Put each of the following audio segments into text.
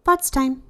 thoughts time.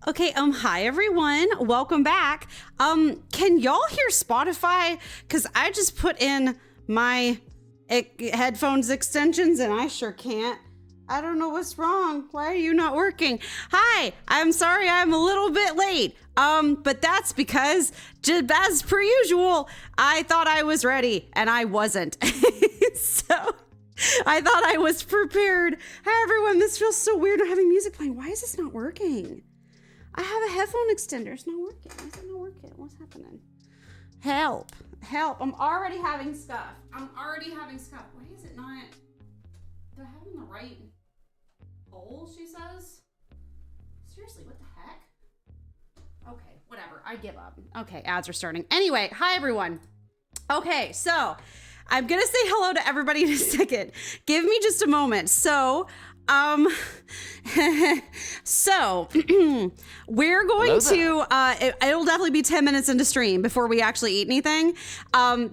Okay, hi everyone. Welcome back. Can y'all hear Spotify? Because I just put in my headphones extensions and I sure can't. I don't know what's wrong. Why are you not working? Hi, I'm sorry I'm a little bit late. But that's because, as per usual, I thought I was ready and I wasn't. So I thought I was prepared. Hi everyone, this feels so weird not having music playing. Why is this not working? I have a headphone extender. It's not working. Why is it not working? What's happening? Help. Help. I'm already having stuff. Why is it not? Do I have in the right hole, she says? Seriously, what the heck? Okay, whatever. I give up. Okay, ads are starting. Anyway, hi everyone. Okay, so I'm going to say hello to everybody in a second. Give me just a moment. So we're going to, it'll definitely be 10 minutes into stream before we actually eat anything,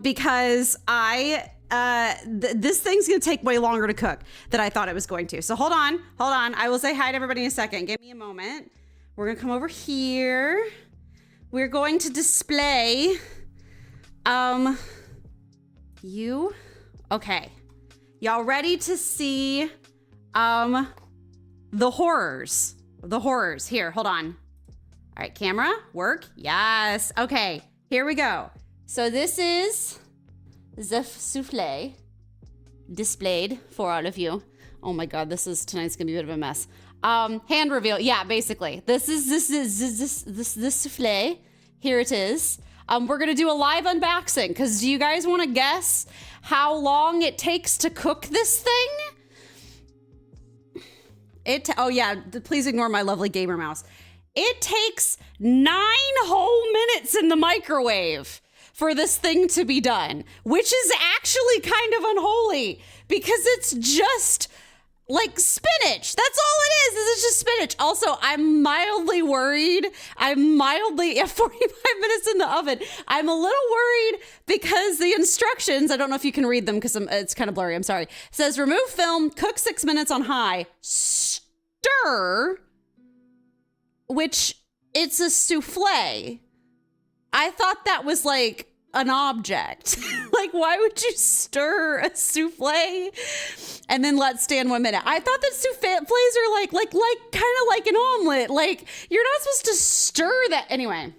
because this thing's going to take way longer to cook than I thought it was going to. So hold on. I will say hi to everybody in a second. Give me a moment. We're going to come over here. We're going to display, okay. Y'all ready to see the horrors? Here, hold on. All right, camera, work. Yes. Okay, here we go. So this is the souffle displayed for all of you. Oh my God, tonight's gonna be a bit of a mess. Hand reveal. Yeah, basically. This souffle. Here it is. We're gonna do a live unboxing because do you guys want to guess how long it takes to cook this thing? Oh yeah, please ignore my lovely gamer mouse. It takes 9 whole minutes in the microwave for this thing to be done, which is actually kind of unholy because it's just like spinach. That's all it is. It's just spinach. Also, I'm mildly worried. 45 minutes in the oven. I'm a little worried because the instructions, I don't know if you can read them because it's kind of blurry. I'm sorry. It says remove film, cook 6 minutes on high, stir, which it's a souffle. I thought that was like an object. Like, why would you stir a souffle and then let stand 1 minute? I thought that souffles are like kind of like an omelet. Like, you're not supposed to stir that. Anyway,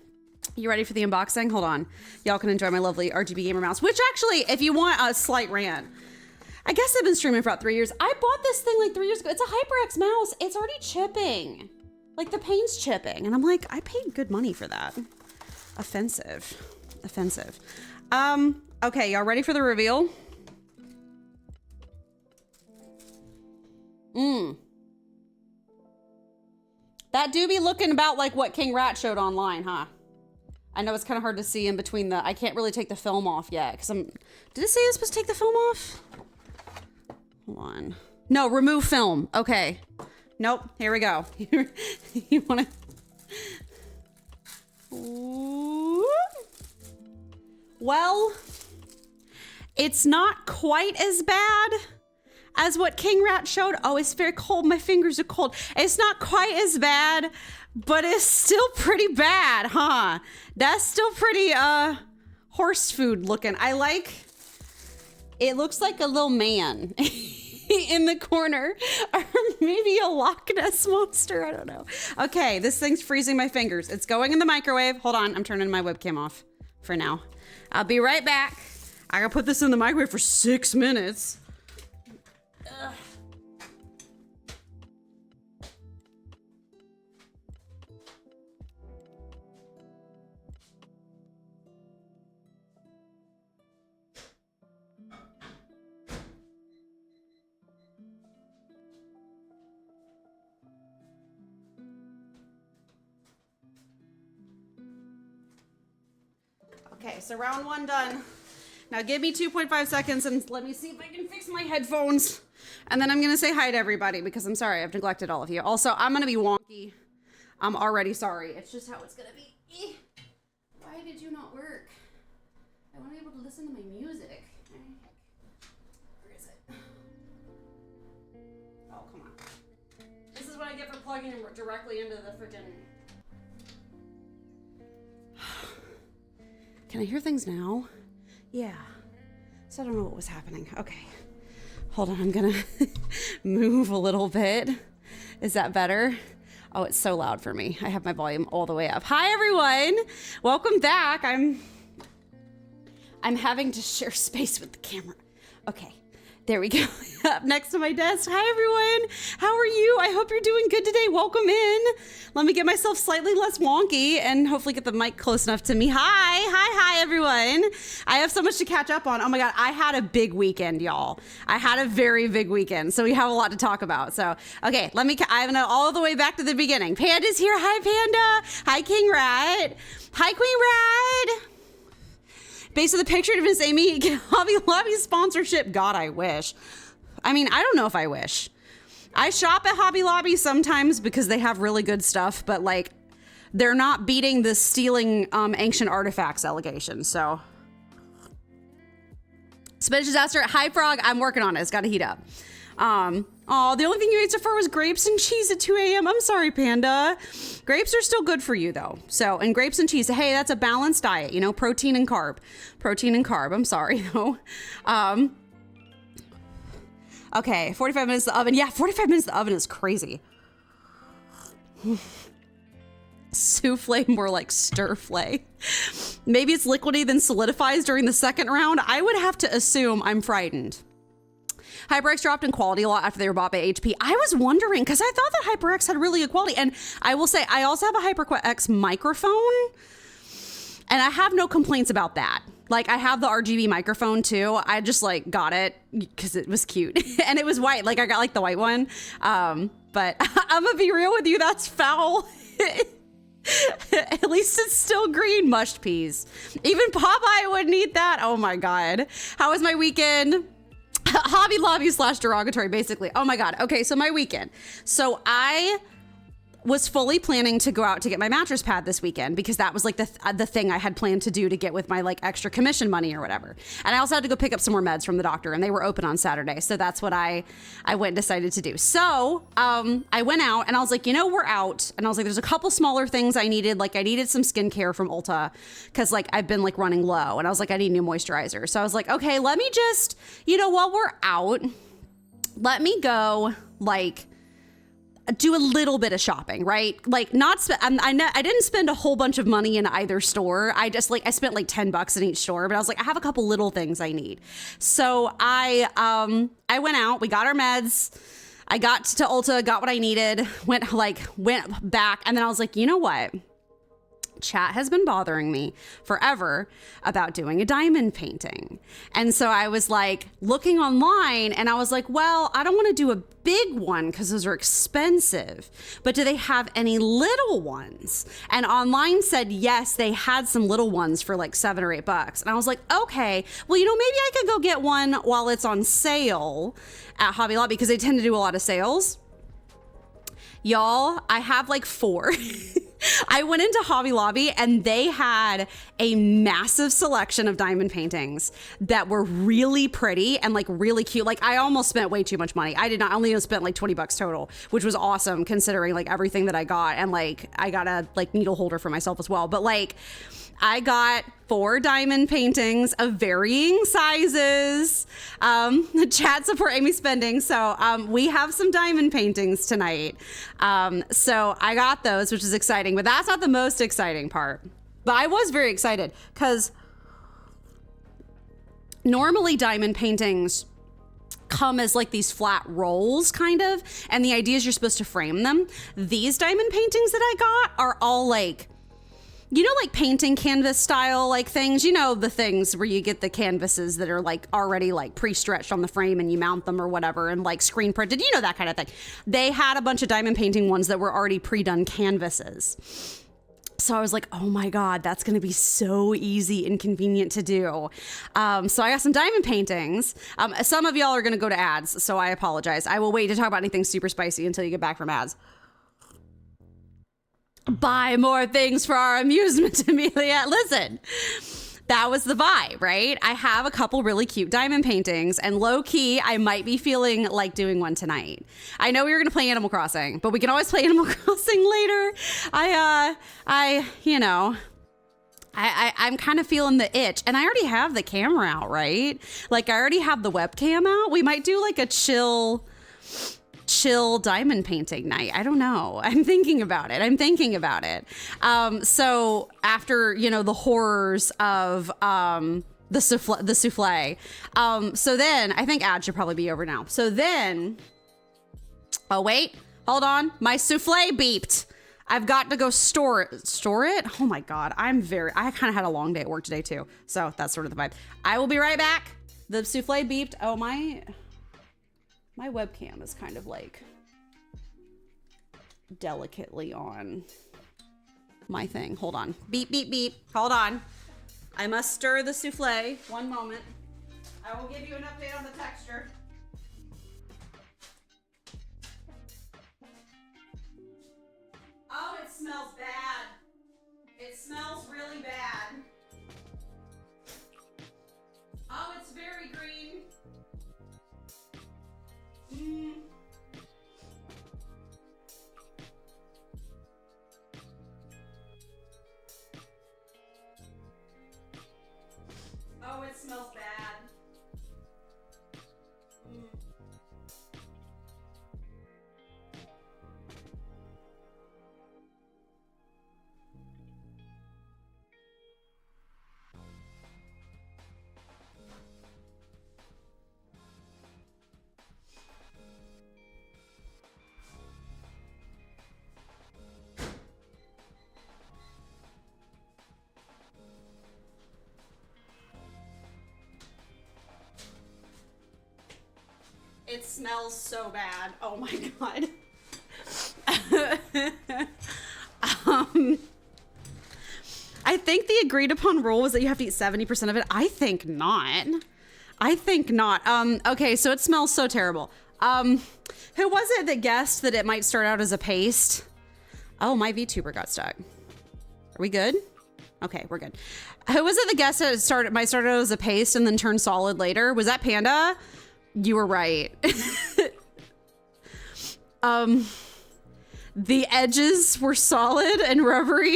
you ready for the unboxing? Hold on. Y'all can enjoy my lovely RGB gamer mouse, which actually, if you want a slight rant, I guess I've been streaming for about 3 years. I bought this thing like 3 years ago. It's a HyperX mouse. It's already chipping. Like, the paint's chipping. And I'm like, I paid good money for that. Offensive. Okay, y'all ready for the reveal? That do be looking about like what King Rat showed online, huh? I know it's kind of hard to see in between the, I can't really take the film off yet because did it say I was supposed to take the film off? Hold on. No, remove film. Okay. Nope, here we go. You wanna? Well, it's not quite as bad as what King Rat showed. Oh, it's very cold. My fingers are cold. It's not quite as bad, but it's still pretty bad, huh? That's still pretty horse food looking. It looks like a little man in the corner, or maybe a Loch Ness monster. I don't know. Okay, this thing's freezing my fingers. It's going in the microwave. Hold on, I'm turning my webcam off for now. I'll be right back. I gotta put this in the microwave for 6 minutes. Ugh. Okay, so round one done. Now give me 2.5 seconds and let me see if I can fix my headphones. And then I'm gonna say hi to everybody because I'm sorry I've neglected all of you. Also, I'm gonna be wonky. I'm already sorry. It's just how it's gonna be. Why did you not work? I wanna be able to listen to my music. Where is it? Oh, come on. This is what I get for plugging it directly into the freaking... Can I hear things now? Yeah. So I don't know what was happening. Okay. Hold on. I'm gonna move a little bit. Is that better? Oh, it's so loud for me. I have my volume all the way up. Hi, everyone. Welcome back. I'm having to share space with the camera. Okay. There we go. Up next to my desk. Hi, everyone. How are you? I hope you're doing good today. Welcome in. Let me get myself slightly less wonky and hopefully get the mic close enough to me. Hi, everyone. I have so much to catch up on. Oh my God, I had a big weekend, y'all. I had a very big weekend, so we have a lot to talk about. So, okay, I'm gonna all the way back to the beginning. Panda's here. Hi, Panda. Hi, King Rat. Hi, Queen Rat. Based on the picture of Miss Amy, Hobby Lobby sponsorship. God, I wish. I mean, I don't know if I wish. I shop at Hobby Lobby sometimes because they have really good stuff, but like, they're not beating the stealing ancient artifacts allegation. So, Spinach disaster. Hi, Frog. I'm working on it. It's got to heat up. Oh, the only thing you ate so far was grapes and cheese at 2 a.m. I'm sorry, Panda. Grapes are still good for you, though. So, and grapes and cheese. Hey, that's a balanced diet, you know, protein and carb. Protein and carb. I'm sorry, though. Okay, 45 minutes in the oven. Yeah, 45 minutes in the oven is crazy. Souffle, more like stirflay. Maybe it's liquidy, then solidifies during the second round. I would have to assume. I'm frightened. HyperX dropped in quality a lot after they were bought by HP. I was wondering, because I thought that HyperX had really good quality. And I will say, I also have a HyperX microphone, and I have no complaints about that. Like, I have the RGB microphone too. I just like got it because it was cute and it was white. Like, I got like the white one. But I'm gonna be real with you, that's foul. At least it's still green. Mushed peas. Even Popeye wouldn't eat that. Oh my God. How was my weekend? Hobby Lobby / derogatory, basically. Oh my God. Okay, so my weekend. So I was fully planning to go out to get my mattress pad this weekend because that was like the thing I had planned to do to get with my like extra commission money or whatever. And I also had to go pick up some more meds from the doctor, and they were open on Saturday. So that's what I went and decided to do. So I went out and I was like, we're out. And I was like, there's a couple smaller things I needed. Like I needed some skincare from Ulta because like I've been like running low, and I was like, I need new moisturizer. So I was like, okay, let me just, while we're out, let me go like do a little bit of shopping, right? Like I didn't spend a whole bunch of money in either store. I spent like $10 in each store, but I was like, I have a couple little things I need. So I went out, we got our meds. I got to Ulta, got what I needed, went back. And then I was like, you know what? Chat has been bothering me forever about doing a diamond painting. And so I was like looking online, and I was like, well, I don't want to do a big one because those are expensive, but do they have any little ones? And online said, yes, they had some little ones for like $7 or $8. And I was like, okay, well, maybe I could go get one while it's on sale at Hobby Lobby because they tend to do a lot of sales. Y'all, I have like 4. I went into Hobby Lobby and they had a massive selection of diamond paintings that were really pretty and like really cute. Like I almost spent way too much money. I did not. I only spent like $20 total, which was awesome considering like everything that I got. And like I got a like needle holder for myself as well. But like I got 4 diamond paintings of varying sizes. Chat support Amy spending. So we have some diamond paintings tonight. So I got those, which is exciting, but that's not the most exciting part. But I was very excited because normally diamond paintings come as like these flat rolls kind of, and the idea is you're supposed to frame them. These diamond paintings that I got are all like, like painting canvas style, like things, the things where you get the canvases that are like already like pre-stretched on the frame and you mount them or whatever and like screen printed, that kind of thing. They had a bunch of diamond painting ones that were already pre-done canvases. So I was like, oh my God, that's going to be so easy and convenient to do. So I got some diamond paintings. Some of y'all are going to go to ads, so I apologize. I will wait to talk about anything super spicy until you get back from ads. Buy more things for our amusement, Amelia. Listen, that was the vibe, right? I have a couple really cute diamond paintings, and low key, I might be feeling like doing one tonight. I know we were going to play Animal Crossing, but we can always play Animal Crossing later. I'm kind of feeling the itch, and I already have the camera out, right? Like I already have the webcam out. We might do like a chill diamond painting night. I don't know. I'm thinking about it. So after, the horrors of the souffle. So then I think ad should probably be over now. So then, oh wait, hold on. My souffle beeped. I've got to go store it. Oh my God. I kind of had a long day at work today too. So that's sort of the vibe. I will be right back. The souffle beeped. Oh, my webcam is kind of like delicately on my thing. Hold on. Beep, beep, beep. Hold on. I must stir the souffle. One moment. I will give you an update on the texture. Oh, it smells bad. It smells really bad. Oh, it's very green. Oh, it smells bad. It smells so bad. Oh my God. I think the agreed upon rule was that you have to eat 70% of it. I think not. I think not. Okay, so it smells so terrible. Who was it that guessed that it might start out as a paste? Oh, my VTuber got stuck. Are we good? Okay, we're good. Who was it that guessed that it might start out as a paste and then turn solid later? Was that Panda? You were right. The edges were solid and rubbery,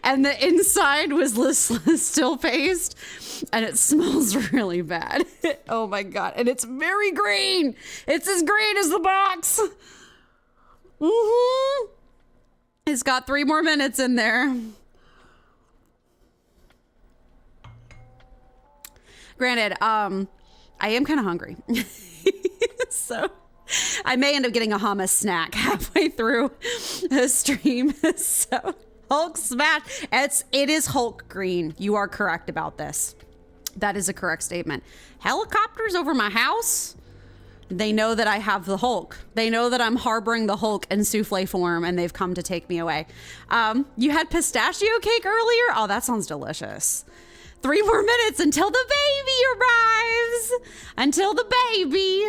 and the inside was still paste, and it smells really bad. Oh my God. And it's very green. It's as green as the box. Mm-hmm. It's got 3 more minutes in there. Granted, I am kind of hungry. So I may end up getting a hummus snack halfway through the stream. So Hulk smash. It is Hulk green. You are correct about this. That is a correct statement. Helicopters over my house. They know that I have the Hulk. They know that I'm harboring the Hulk in souffle form, and they've come to take me away. You had pistachio cake earlier? Oh, that sounds delicious. 3 more minutes until the baby arrives. Until the baby.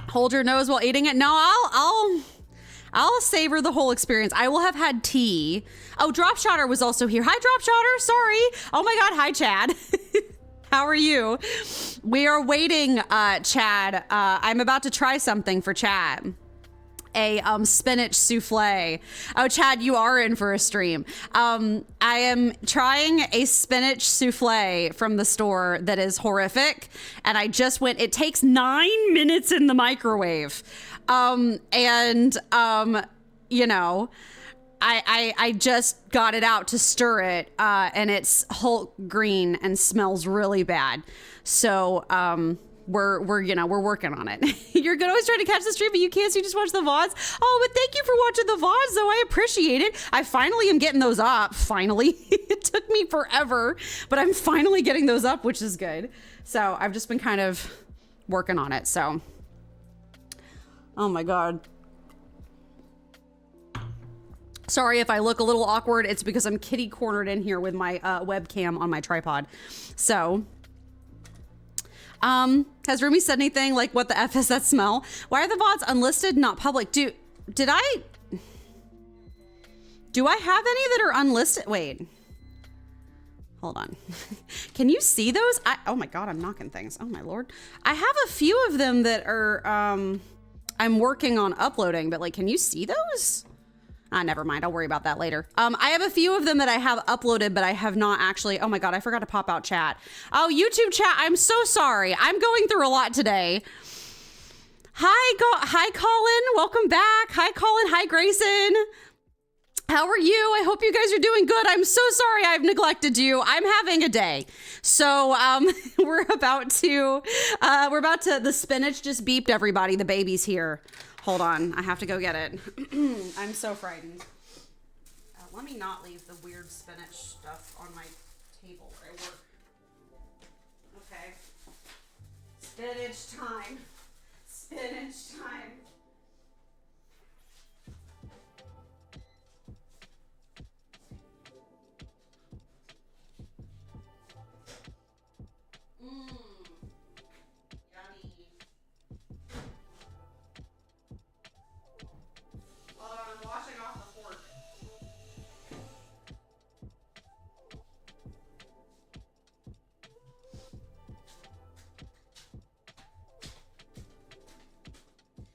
Hold your nose while eating it. No, I'll savor the whole experience. I will have had tea. Oh, Dropshotter was also here. Hi, Dropshotter. Sorry. Oh my God. Hi, Chad. How are you? We are waiting, Chad. I'm about to try something for Chad. A spinach souffle. Oh, Chad, you are in for a stream. I am trying a spinach souffle from the store that is horrific, and I just went. It takes 9 minutes in the microwave, you know, I just got it out to stir it, and it's Hulk green and smells really bad. So we're working on it. You're always trying to catch the stream, but you can't, so you just watch the VODs. Oh, but thank you for watching the VODs, though. I appreciate it. I finally am getting those up. Finally. It took me forever, but I'm finally getting those up, which is good. So I've just been kind of working on it. So, oh my God. Sorry if I look a little awkward. It's because I'm kitty cornered in here with my webcam on my tripod. So, has Rumi said anything like, what the F is that smell? Why are the VODs unlisted, not public? Do I have any that are unlisted? Wait, hold on. Can you see those? Oh my God, I'm knocking things. Oh my Lord. I have a few of them that are, I'm working on uploading, but like, can you see those? Never mind. I'll worry about that later. I have a few of them that I have uploaded, but I have not actually. Oh my God, I forgot to pop out chat. Oh, YouTube chat. I'm so sorry. I'm going through a lot today. Hi, Colin. Welcome back. Hi, Colin. Hi, Grayson. How are you? I hope you guys are doing good. I'm so sorry I've neglected you. I'm having a day. So we're about to, the spinach just beeped everybody. The baby's here. Hold on, I have to go get it. I'm so frightened. Let me not leave the weird spinach stuff on my table where I work. Okay. Spinach time. Spinach time.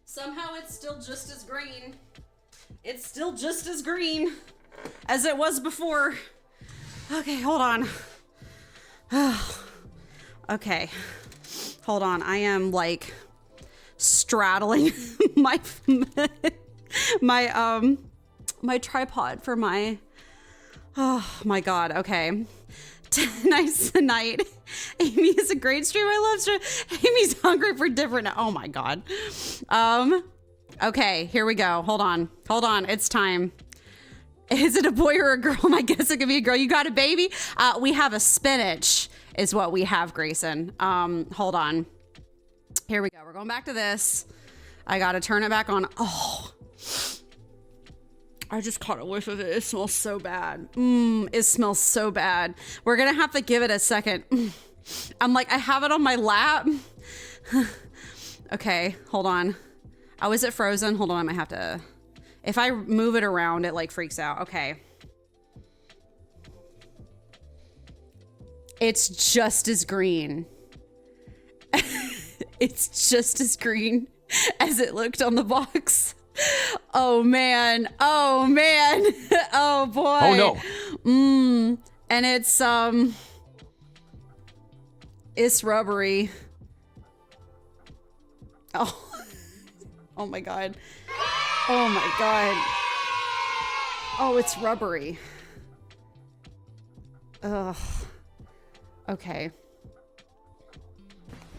Somehow it's still just as green. It's still just as green as it was before. Okay, hold on. Okay, hold on. I am like straddling my tripod for my, oh my God. Okay. Nice tonight. Amy is a great stream. I love stream. Amy's hungry for different. Oh my God. Okay, here we go. Hold on. It's time. Is it a boy or a girl? I guess it could be a girl. You got a baby? We have a spinach is what we have, Grayson. Hold on. Here we go. We're going back to this. I got to turn it back on. I just caught a whiff of it. It smells so bad. It smells so bad. We're gonna have to give it a second. I'm like, I have it on my lap. Okay, hold on. Oh, is it frozen? Hold on, I might have to. If I move it around, it like freaks out. Okay. It's just as green. It's just as green as it looked on the box. Oh man. Oh man. Oh boy. Oh no. And it's rubbery. Oh. Oh my god. Oh my god. Oh, it's rubbery. Ugh. Okay.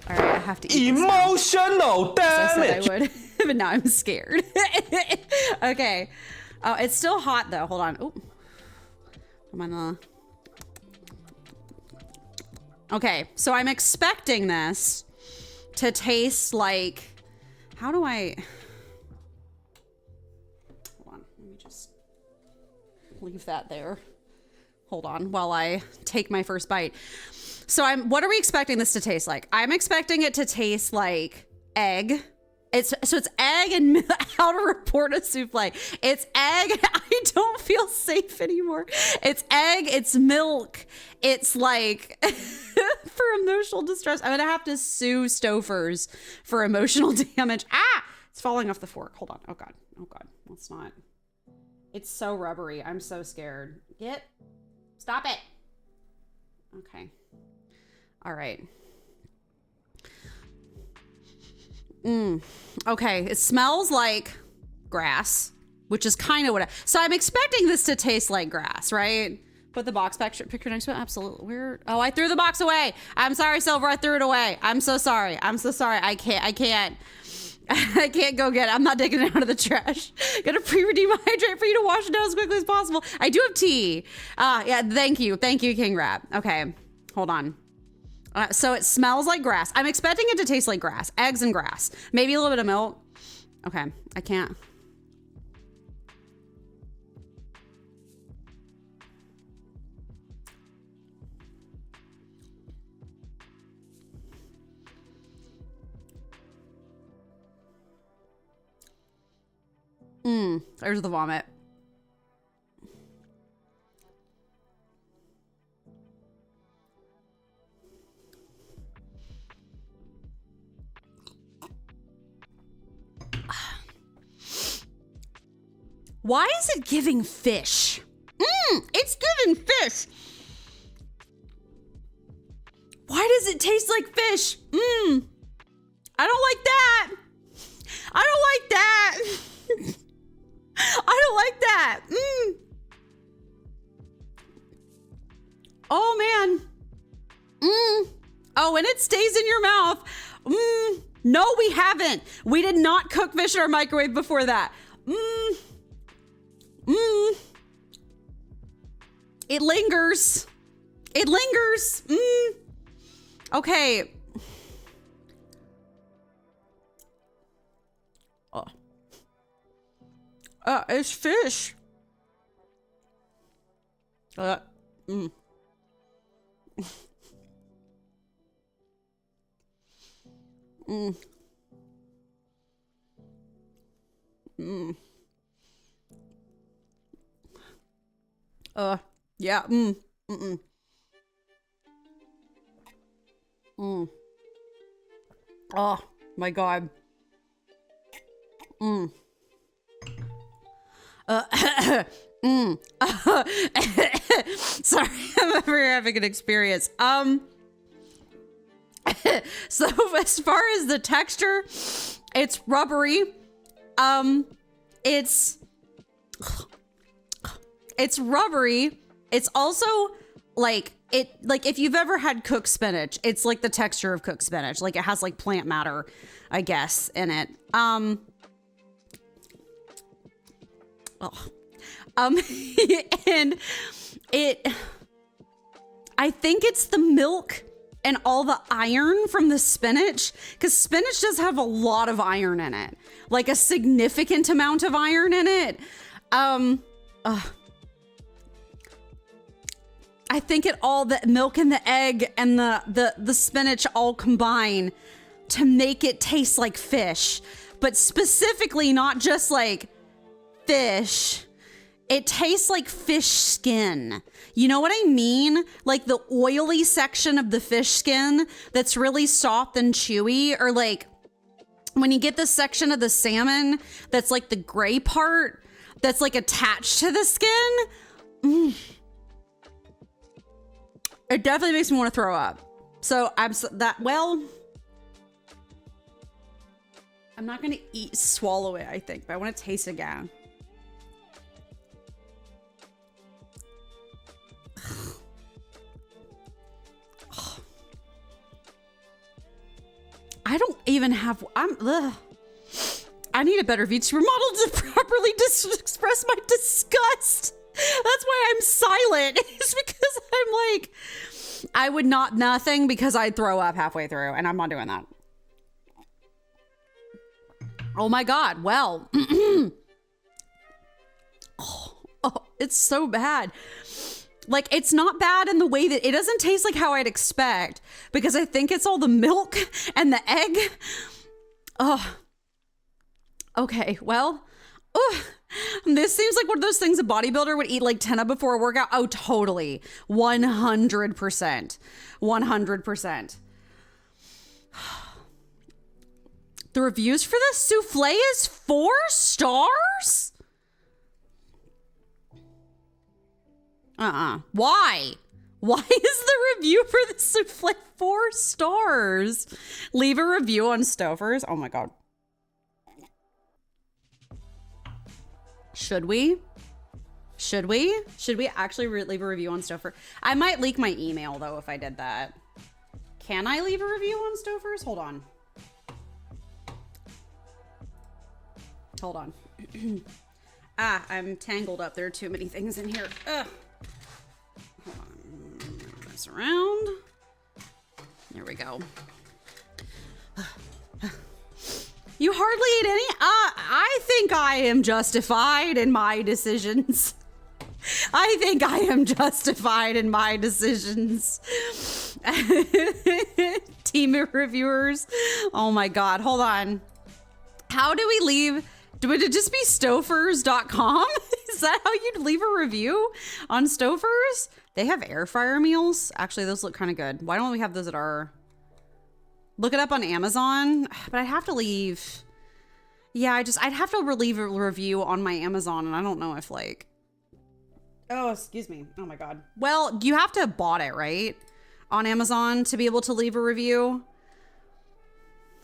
All right, I have to eat Emotional damage. I would, but now I'm scared. Okay. Oh, it's still hot though. Hold on. Oh, I'm on the. Okay, so I'm expecting this to taste like. How do I? Hold on. Let me just leave that there. Hold on while I take my first bite. So what are we expecting this to taste like? I'm expecting it to taste like egg. It's egg and how to report a souffle. It's egg. I don't feel safe anymore. It's egg. It's milk. It's like for emotional distress. I'm gonna have to sue Stouffer's for emotional damage. Ah, it's falling off the fork. Hold on. Oh God. Oh God. Let's not. It's so rubbery. I'm so scared. Stop it. Okay. All right. Okay. It smells like grass, which is kind of what so I'm expecting this to taste like grass, right? Put the box picture next to it. Absolutely. Oh, I threw the box away. I'm sorry, Silver. I threw it away. I'm so sorry. I'm so sorry. I can't go get it. I'm not digging it out of the trash. Gonna pre-dehydrate for you to wash it down as quickly as possible. I do have tea. Yeah, thank you. Thank you, King Rat. Okay, hold on. So it smells like grass. I'm expecting it to taste like grass. Eggs and grass. Maybe a little bit of milk. Okay, I can't. There's the vomit. Why is it giving fish? It's giving fish. Why does it taste like fish? I don't like that. I don't like that. I don't like that. Oh man. Oh, and it stays in your mouth. No, we haven't. We did not cook fish in our microwave before that. It lingers. It lingers. Okay. It's fish. Yeah. Oh my God. Sorry, I'm having an experience. So as far as the texture, it's rubbery. It's rubbery. It's also like if you've ever had cooked spinach, it's like the texture of cooked spinach. Like it has like plant matter, I guess, in it. And I think it's the milk and all the iron from the spinach, because spinach does have a lot of iron in it, like a significant amount of iron in it. I think the milk and the egg and the spinach all combine to make it taste like fish, but specifically not just like fish. It tastes like fish skin. You know what I mean? Like the oily section of the fish skin that's really soft and chewy, or like when you get the section of the salmon that's like the gray part that's like attached to the skin. It definitely makes me want to throw up. So I'm not going to swallow it, I think, but I want to taste it again. I don't even have, I need a better VTuber model to properly express my disgust. That's why I'm silent. It's because I'm like, I would nothing because I'd throw up halfway through, and I'm not doing that. Oh my God. Well, it's so bad. Like, it's not bad in the way that it doesn't taste like how I'd expect, because I think it's all the milk and the egg. Oh, okay. Well, this seems like one of those things a bodybuilder would eat like 10 of before a workout. Oh, totally. 100%. 100%. The reviews for this souffle is 4 stars? Why? Why is the review for the souffle 4 stars? Leave a review on Stouffer's. Oh my God. Should we? Should we actually leave a review on Stouffer? I might leak my email though if I did that. Can I leave a review on Stouffer's? Hold on. Hold on. I'm tangled up. There are too many things in here. Ugh. Hold on. Move this around. There we go. You hardly ate any? I think I am justified in my decisions. I think I am justified in my decisions. Team of reviewers. Oh my God. Hold on. How do we leave? Would it just be Stouffer's.com? Is that how you'd leave a review on Stouffer's? They have air fryer meals. Actually, those look kind of good. Why don't we have those at our... Look it up on Amazon. But I'd have to leave... Yeah, I'd have to leave a review on my Amazon, and I don't know if like... Oh, excuse me. Oh my God. Well, you have to have bought it, right? On Amazon to be able to leave a review.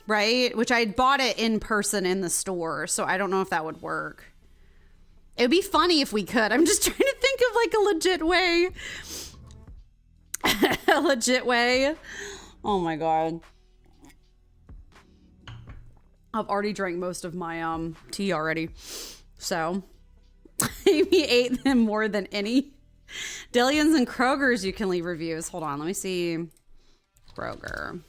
Right? Which I bought it in person in the store, so I don't know if that would work. It would be funny if we could. I'm just trying to think of like a legit way. A legit way. Oh my God. I've already drank most of my tea already. So Amy ate them more than any. Dillions and Kroger's you can leave reviews. Hold on, let me see. Kroger.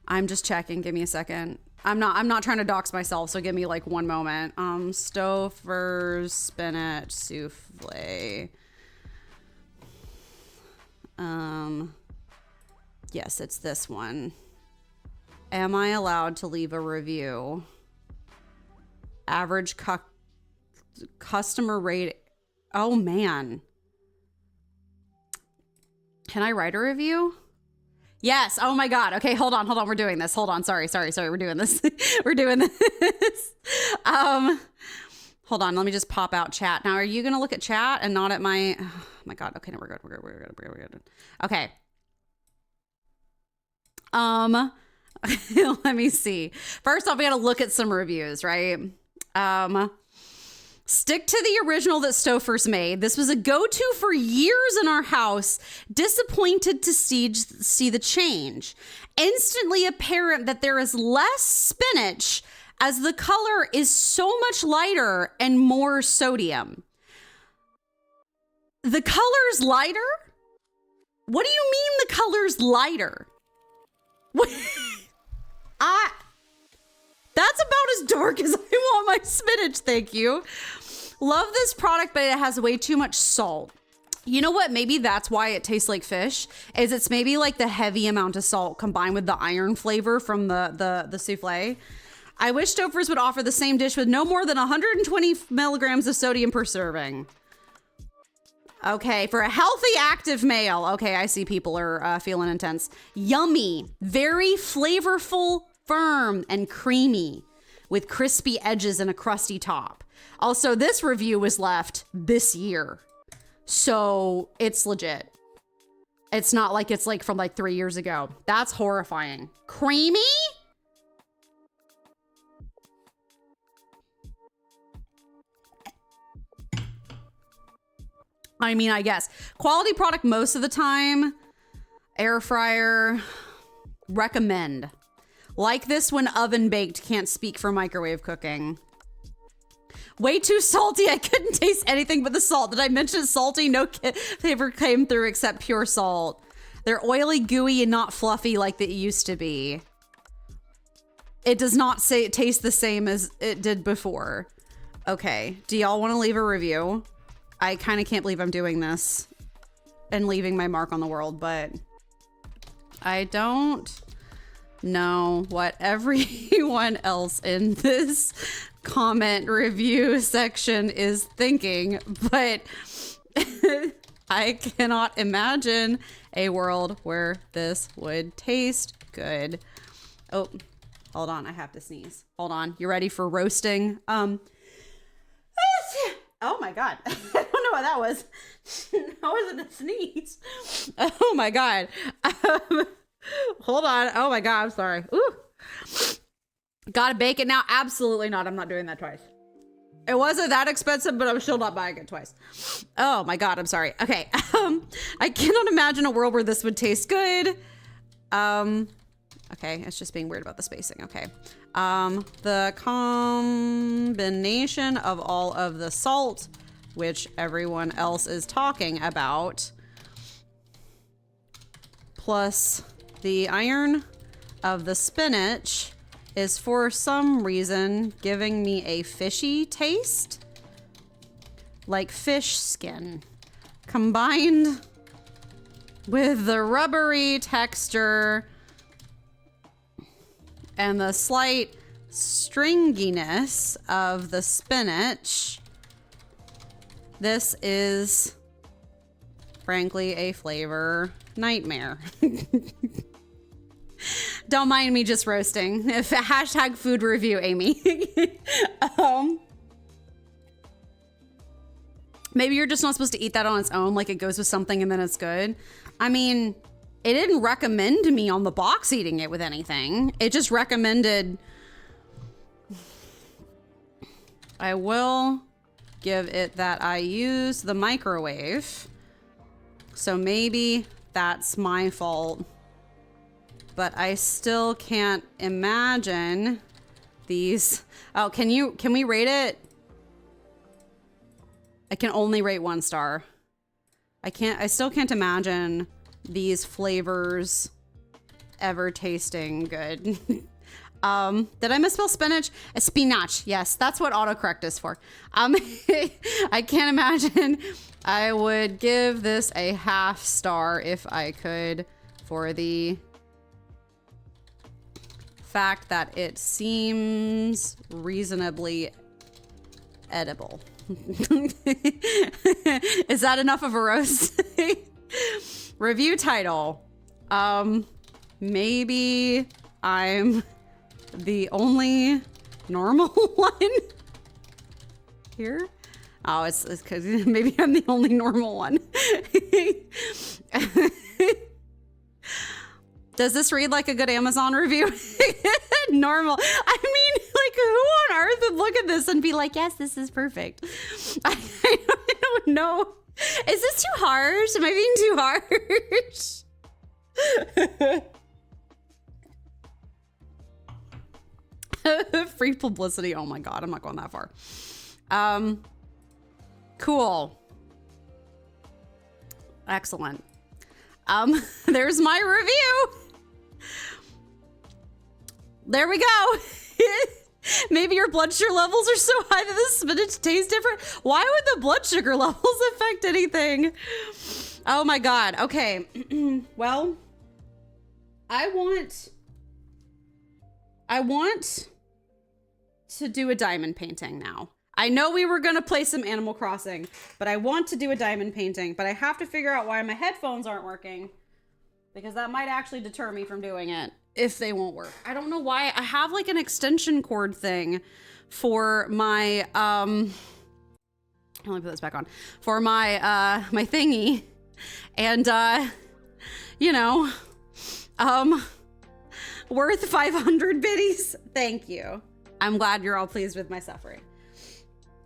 I'm just checking. Give me a second. I'm not trying to dox myself, so give me like one moment. Stouffer's spinach souffle. Yes, it's this one. Am I allowed to leave a review? Average customer rate. Oh man. Can I write a review? Yes. Oh my God. Okay. Hold on. We're doing this. Hold on. Sorry. We're doing this. We're doing this. Hold on. Let me just pop out chat. Now, are you going to look at chat and not at my, oh my God. Okay. No, we're good. We're good. Okay. Let me see. First off, we got to look at some reviews, right? Stick to the original that Stouffer's made. This was a go-to for years in our house. Disappointed to see the change. Instantly apparent that there is less spinach as the color is so much lighter and more sodium. The color's lighter? What do you mean the color's lighter? What? That's about as dark as I want my spinach, thank you. Love this product, but it has way too much salt. You know what? Maybe that's why it tastes like fish, is it's maybe like the heavy amount of salt combined with the iron flavor from the souffle. I wish Stouffer's would offer the same dish with no more than 120 milligrams of sodium per serving. Okay, for a healthy, active male. Okay, I see people are feeling intense. Yummy, very flavorful, firm, and creamy with crispy edges and a crusty top. Also, this review was left this year, so it's legit. It's not like it's like from like 3 years ago. That's horrifying. Creamy? I mean, I guess. Quality product most of the time. Air fryer. Recommend. Like this when oven baked, can't speak for microwave cooking. Way too salty. I couldn't taste anything but the salt. Did I mention salty? No flavor came through except pure salt. They're oily, gooey, and not fluffy like they used to be. It does not taste the same as it did before. Okay. Do y'all want to leave a review? I kind of can't believe I'm doing this and leaving my mark on the world, but I don't know what everyone else in this comment review section is thinking, but I cannot imagine a world where this would taste good. Oh, hold on. I have to sneeze. Hold on. You ready for roasting? Oh my God. I don't know what that was. That wasn't a sneeze. Oh my God. Hold on. Oh my God. I'm sorry. Ooh. Gotta bake it now? Absolutely not. I'm not doing that twice. It wasn't that expensive, but I'm still not buying it twice. Oh my God. I'm sorry. Okay. I cannot imagine a world where this would taste good. Okay. It's just being weird about the spacing. Okay. The combination of all of the salt, which everyone else is talking about, plus the iron of the spinach is for some reason giving me a fishy taste, like fish skin, combined with the rubbery texture and the slight stringiness of the spinach. This is, frankly, a flavor nightmare. Don't mind me just roasting. If hashtag food review, Amy. Maybe you're just not supposed to eat that on its own, like it goes with something and then it's good. I mean, it didn't recommend me on the box eating it with anything. It just recommended. I will give it that I use the microwave. So maybe that's my fault. But I still can't imagine these. Oh, can we rate it? I can only rate 1 star. I still can't imagine these flavors ever tasting good. Did I misspell spinach? Spinach. Yes, that's what autocorrect is for. I can't imagine. I would give this a half star if I could, for the fact that it seems reasonably edible. Is that enough of a roast? Review title. Maybe I'm the only normal one here. Oh, it's because maybe I'm the only normal one. Does this read like a good Amazon review? Normal. I mean, like, who on earth would look at this and be like, yes, this is perfect? I don't know. Is this too harsh? Am I being too harsh? Free publicity. Oh my God, I'm not going that far. Cool. Excellent. There's my review. There we go. Maybe your blood sugar levels are so high that the spinach tastes different. Why would the blood sugar levels affect anything? Oh my God. Okay. Well, I want to do a diamond painting now. I know we were gonna play some Animal Crossing, but I want to do a diamond painting, but I have to figure out why my headphones aren't working, because that might actually deter me from doing it if they won't work. I don't know why. I have like an extension cord thing for my, let me put this back on, for my, my thingy. And, you know, worth 500 biddies. Thank you. I'm glad you're all pleased with my suffering.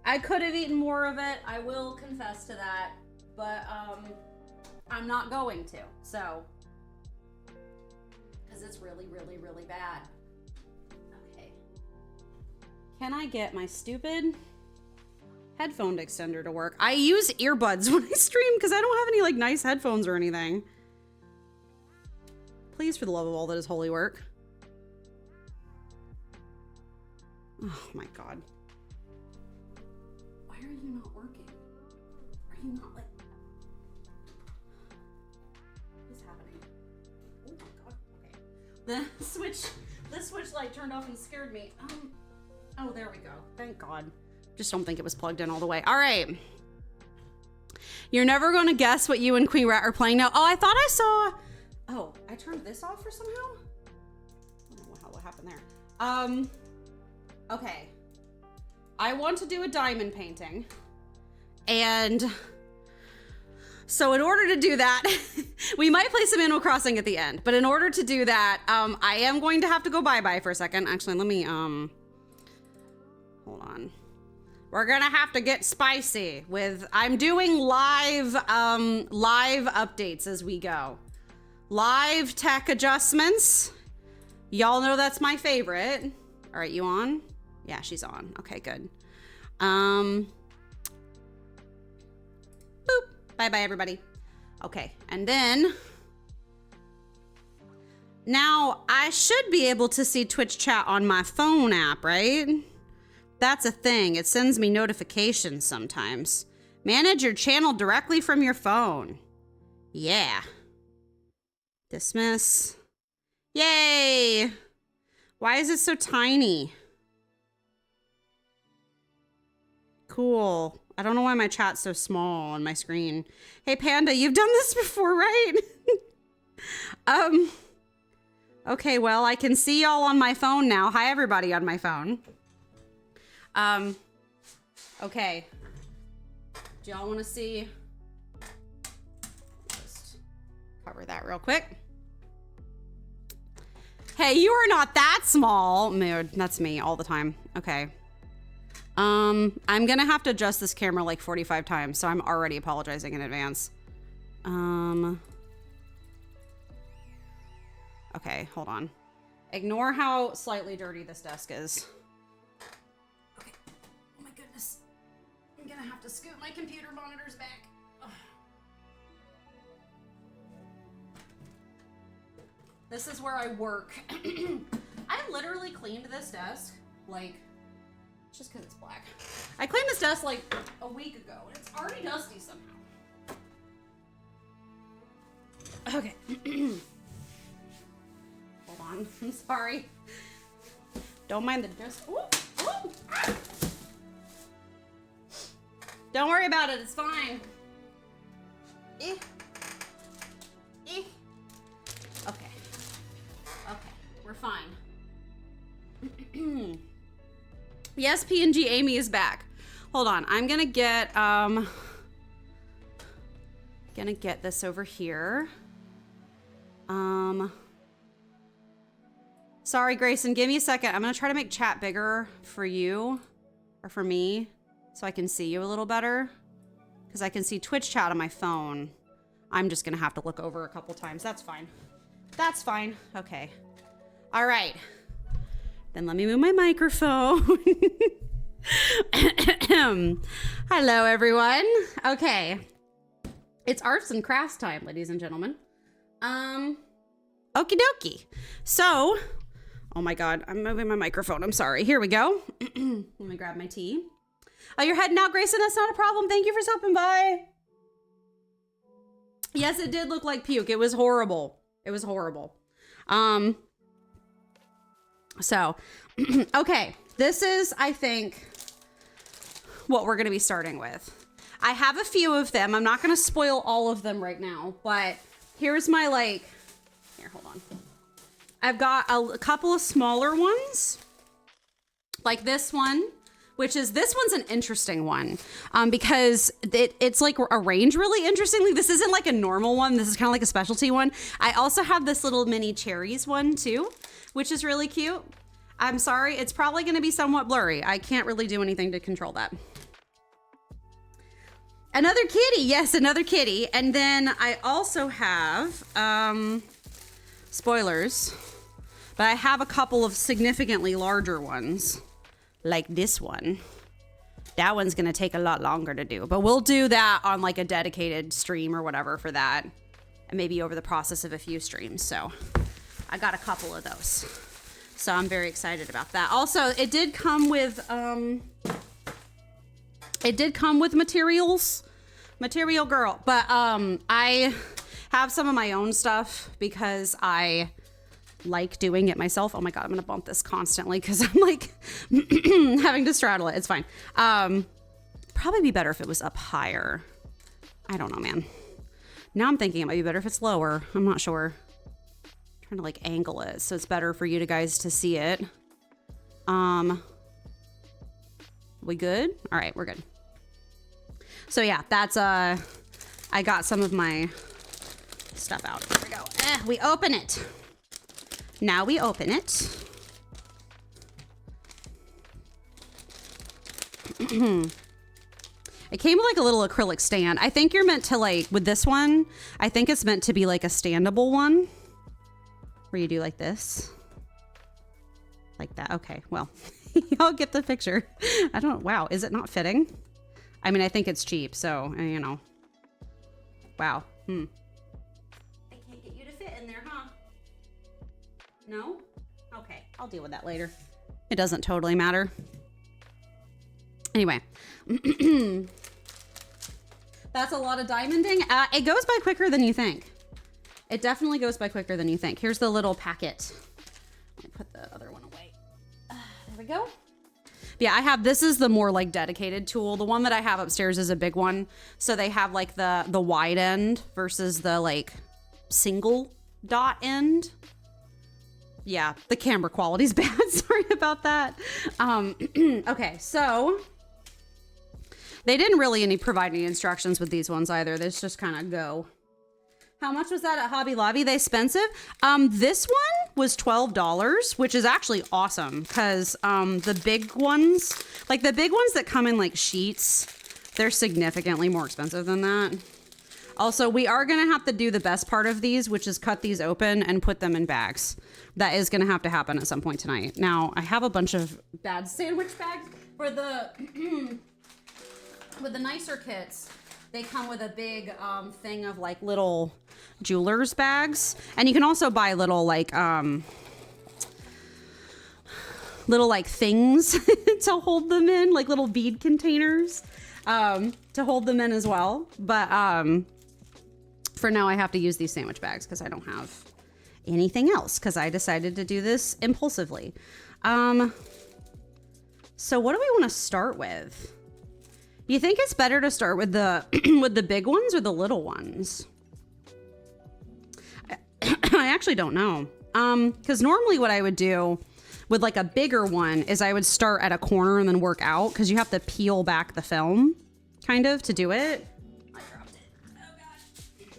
I could have eaten more of it. I will confess to that, but, I'm not going to, so. Because it's really, really, really bad. Okay. Can I get my stupid headphone extender to work? I use earbuds when I stream because I don't have any like nice headphones or anything. Please, for the love of all that is holy, work. Oh my God. Why are you not working? Are you not like... What's happening? Oh my God. Okay. The switch light turned off and scared me. Oh, there we go. Thank God. Just don't think it was plugged in all the way. All right. You're never going to guess what you and Queen Rat are playing now. Oh, I thought I saw... Oh, I turned this off for somehow? I don't know what happened there. Okay. I want to do a diamond painting. And so in order to do that, we might play some Animal Crossing at the end. But in order to do that, I am going to have to go bye-bye for a second. Actually, let me, hold on. We're gonna have to get spicy with, I'm doing live updates as we go. Live tech adjustments. Y'all know that's my favorite. All right, you on? Yeah, she's on. Okay, good. Boop. Bye-bye, everybody. Okay, and then now I should be able to see Twitch chat on my phone app, right? That's a thing. It sends me notifications sometimes. Manage your channel directly from your phone. Yeah. Dismiss. Yay! Why is it so tiny? Cool. I don't know why my chat's so small on my screen. Hey, Panda, you've done this before, right? Okay, well, I can see y'all on my phone now. Hi, everybody on my phone. Okay. Do y'all want to see? Just cover that real quick. Hey, you are not that small. Mood. That's me all the time. Okay. I'm gonna have to adjust this camera like 45 times, so I'm already apologizing in advance. Okay, hold on. Ignore how slightly dirty this desk is. Okay. Oh my goodness. I'm gonna have to scoot my computer monitors back. Ugh. This is where I work. I literally cleaned this desk, like, just because it's black. I cleaned this desk like a week ago, and it's already dusty somehow. Okay. Hold on. I'm sorry. Don't mind the dust. Ooh, ooh, ah. Don't worry about it. It's fine. Eh. Eh. Okay. Okay. We're fine. Yes, P&G Amy is back. Hold on. I'm gonna get this over here. Sorry, Grayson, give me a second. I'm gonna try to make chat bigger for you or for me so I can see you a little better, because I can see Twitch chat on my phone. I'm just gonna have to look over a couple times. That's fine. That's fine. Okay. All right. Then let me move my microphone. Hello, everyone. Okay. It's arts and crafts time, ladies and gentlemen. Okie dokie. So, Oh my God, I'm moving my microphone. I'm sorry. Here we go. Let me grab my tea. Oh, you're heading out, Grayson? That's not a problem. Thank you for stopping by. Yes, it did look like puke. It was horrible. It was horrible. So, okay. This is, I think, what we're going to be starting with. I have a few of them. I'm not going to spoil all of them right now, but here's my here, hold on. I've got a couple of smaller ones, like this one, this one's an interesting one, because it's like arranged really interestingly. This isn't like a normal one. This is kind of like a specialty one. I also have this little mini cherries one too, which is really cute. I'm sorry, it's probably going to be somewhat blurry. I can't really do anything to control that. Another kitty, yes, another kitty. And then I also have, spoilers, but I have a couple of significantly larger ones, like this one. That one's gonna take a lot longer to do, but we'll do that on like a dedicated stream or whatever for that, and maybe over the process of a few streams. So I got a couple of those. So I'm very excited about that. Also, it did come with Material Girl, but I have some of my own stuff because I like doing it myself. Oh my God, I'm gonna bump this constantly because I'm like having to straddle it. It's fine. Probably be better if it was up higher. I don't know, man. Now I'm thinking it might be better if it's lower. I'm not sure. Trying to like angle it so it's better for you guys to see it. We good? All right, we're good. So yeah, that's I got some of my stuff out. Here we go. We open it. Now we open it. It came with like a little acrylic stand. I think you're meant to with this one, I think it's meant to be like a standable one where you do like this. Like that. Okay, well, y'all get the picture. Wow, is it not fitting? I mean, I think it's cheap, so, Wow. I can't get you to fit in there, huh? No? Okay, I'll deal with that later. It doesn't totally matter. Anyway. That's a lot of diamonding. It goes by quicker than you think. It definitely goes by quicker than you think. Here's the little packet. Let me put the other one away. There we go. Yeah, this is the more like dedicated tool. The one that I have upstairs is a big one. So they have like the wide end versus the like single dot end. Yeah, the camera quality's bad. Sorry about that. Okay, so they didn't really provide any instructions with these ones either. They just kind of go. How much was that at Hobby Lobby? They expensive? This one was $12, which is actually awesome because the big ones, like the big ones that come in like sheets, they're significantly more expensive than that. Also, we are going to have to do the best part of these, which is cut these open and put them in bags. That is going to have to happen at some point tonight. Now, I have a bunch of bad sandwich bags for the with the nicer kits. They come with a big thing of like little jeweler's bags. And you can also buy little like things to hold them in, like little bead containers to hold them in as well. But for now I have to use these sandwich bags because I don't have anything else because I decided to do this impulsively. So what do we want to start with? Do you think it's better to start with the with the big ones or the little ones? I actually don't know. Because normally what I would do with like a bigger one is I would start at a corner and then work out because you have to peel back the film kind of to do it. I dropped it. Oh God.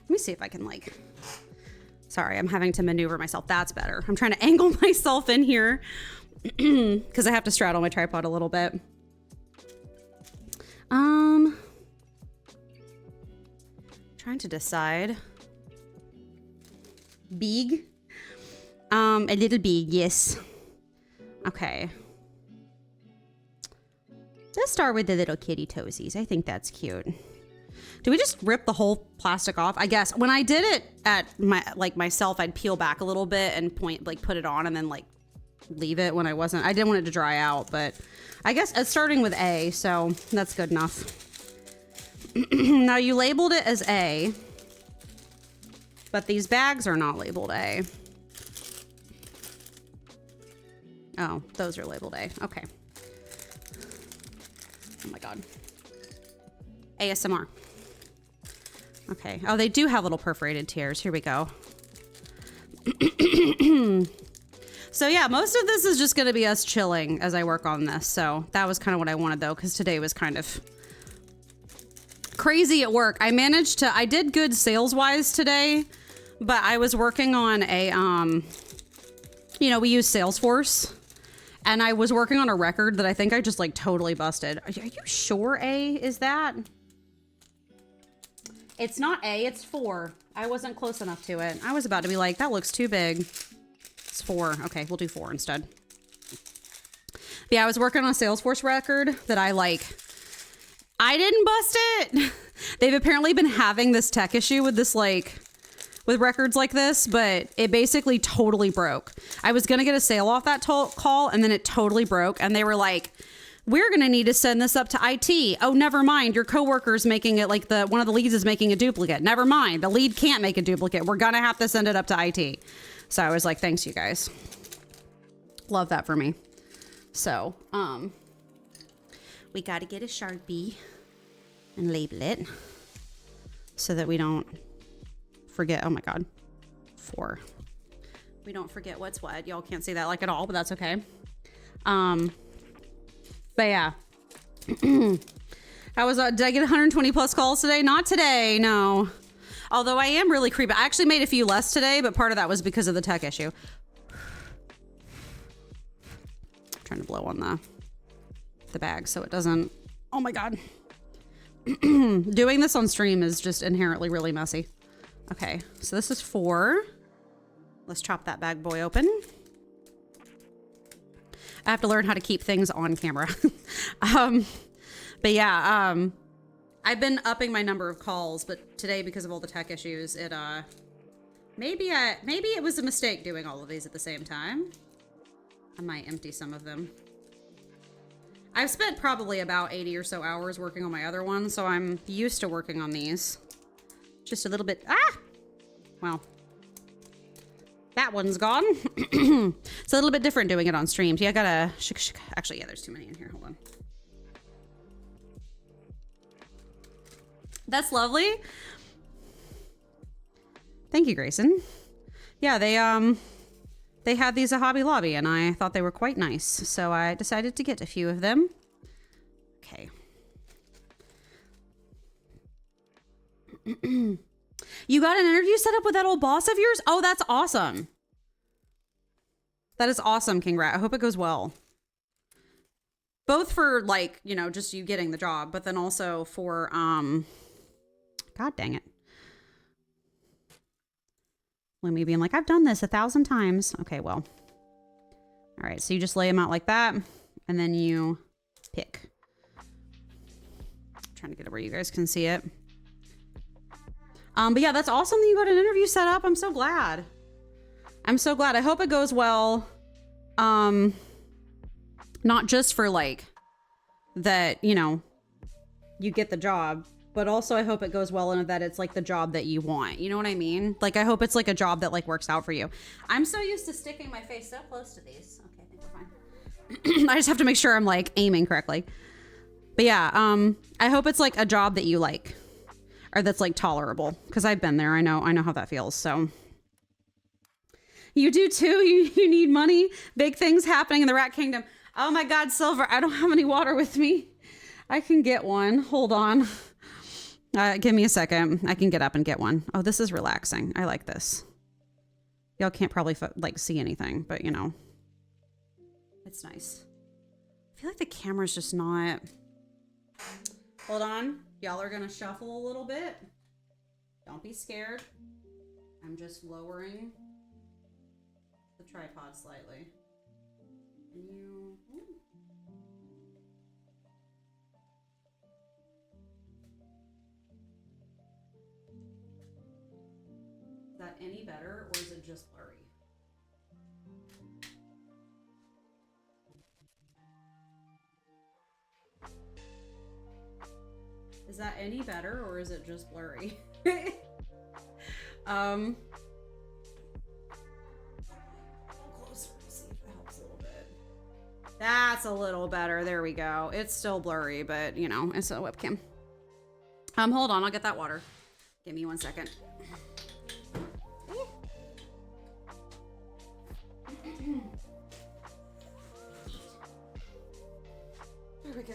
Let me see if I can sorry, I'm having to maneuver myself. That's better. I'm trying to angle myself in here because I have to straddle my tripod a little bit. Trying to decide. Big. A little big, yes. Okay. Let's start with the little kitty toesies. I think that's cute. Do we just rip the whole plastic off? I guess when I did it at myself, I'd peel back a little bit and put it on and then like leave it when I didn't want it to dry out, but I guess it's starting with A, so that's good enough. Now you labeled it as A, but these bags are not labeled A. Oh, those are labeled A. Okay. Oh my God. ASMR. Okay. Oh, they do have little perforated tears. Here we go. So yeah, most of this is just going to be us chilling as I work on this. So that was kind of what I wanted though, because today was kind of crazy at work. I did good sales wise today, but I was working on a, we use Salesforce, and I was working on a record that I think I just like totally busted. Are you sure A is that? It's not A, it's 4. I wasn't close enough to it. I was about to be like, that looks too big. It's 4. Okay, we'll do 4 instead. Yeah, I was working on a Salesforce record that I didn't bust it. They've apparently been having this tech issue with this with records like this, but it basically totally broke. I was gonna get a sale off that call, and then it totally broke, and they were like, we're gonna need to send this up to IT. Oh, never mind, your coworker's making it one of the leads is making a duplicate. Never mind, the lead can't make a duplicate. We're gonna have to send it up to IT. So I was like, thanks you guys. Love that for me. So, we gotta get a Sharpie and label it so that we don't forget. Oh my God. 4. We don't forget what's what. Y'all can't see that at all, but that's okay. But yeah. Did I get 120 plus calls today? Not today, no. Although I am really creepy. I actually made a few less today, but part of that was because of the tech issue. I'm trying to blow on the bag so it doesn't. Oh my God. Doing this on stream is just inherently really messy. Okay, so this is 4. Let's chop that bad boy open. I have to learn how to keep things on camera. But yeah, I've been upping my number of calls, but today, because of all the tech issues, maybe it was a mistake doing all of these at the same time. I might empty some of them. I've spent probably about 80 or so hours working on my other one, so I'm used to working on these. Just a little bit. Ah! Well, that one's gone. It's a little bit different doing it on streams. Yeah, I gotta. Actually, yeah, there's too many in here. Hold on. That's lovely. Thank you, Grayson. Yeah, they had these at Hobby Lobby, and I thought they were quite nice, so I decided to get a few of them. Okay. You got an interview set up with that old boss of yours? Oh, that's awesome. That is awesome, Kingrat. I hope it goes well. Both for, just you getting the job, but then also for, God dang it. Me being like, I've done this 1,000 times. Okay, well. All right, so you just lay them out like that, and then you pick. I'm trying to get it where you guys can see it. But yeah, that's awesome that you got an interview set up. I'm so glad. I'm so glad. I hope it goes well. Not just for that, you get the job, but also I hope it goes well and that it's the job that you want. You know what I mean? I hope it's a job that works out for you. I'm so used to sticking my face so close to these. Okay, I think we're fine. I just have to make sure I'm aiming correctly. But yeah, I hope it's a job that you like, or that's tolerable, because I've been there. I know how that feels. So you do too. You need money. Big things happening in the Rat Kingdom. Oh my God, Silver, I don't have any water with me. I can get one. Hold on. Give me a second. I can get up and get one. Oh, this is relaxing. I like this. Y'all can't probably see anything, but it's nice. I feel like the camera's just not. Hold on. Y'all are gonna shuffle a little bit. Don't be scared. I'm just lowering the tripod slightly. And you. any better or is it just blurry? Is that any better or is it just blurry? Closer, see if it helps a little bit. That's a little better. There we go. It's still blurry, but you know, it's a webcam. Hold on, I'll get that water. Give me 1 second. There we go.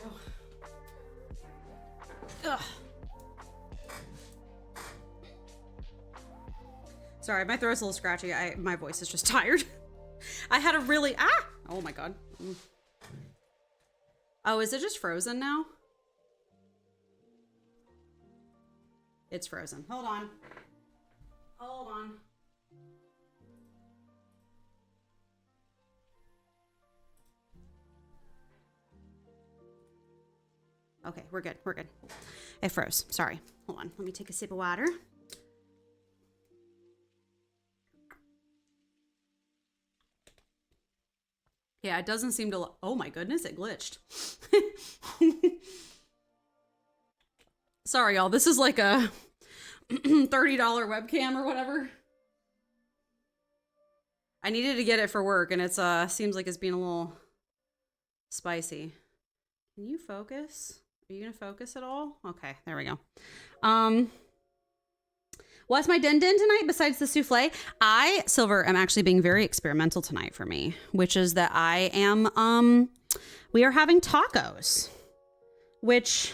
Ugh. Sorry, my throat's a little scratchy. My voice is just tired. I had a really, oh my God. Oh, is it just frozen now? It's frozen. Hold on. Hold on. Okay, we're good. We're good. It froze. Sorry. Hold on. Let me take a sip of water. Yeah, it doesn't seem to... Oh my goodness, it glitched. Sorry, y'all. This is like a $30 webcam or whatever. I needed to get it for work, and it's seems like it's being a little spicy. Can you focus? Are you gonna focus at all? Okay, there we go. What's my din tonight besides the souffle? Silver, am actually being very experimental tonight for me, which is that I am, we are having tacos, which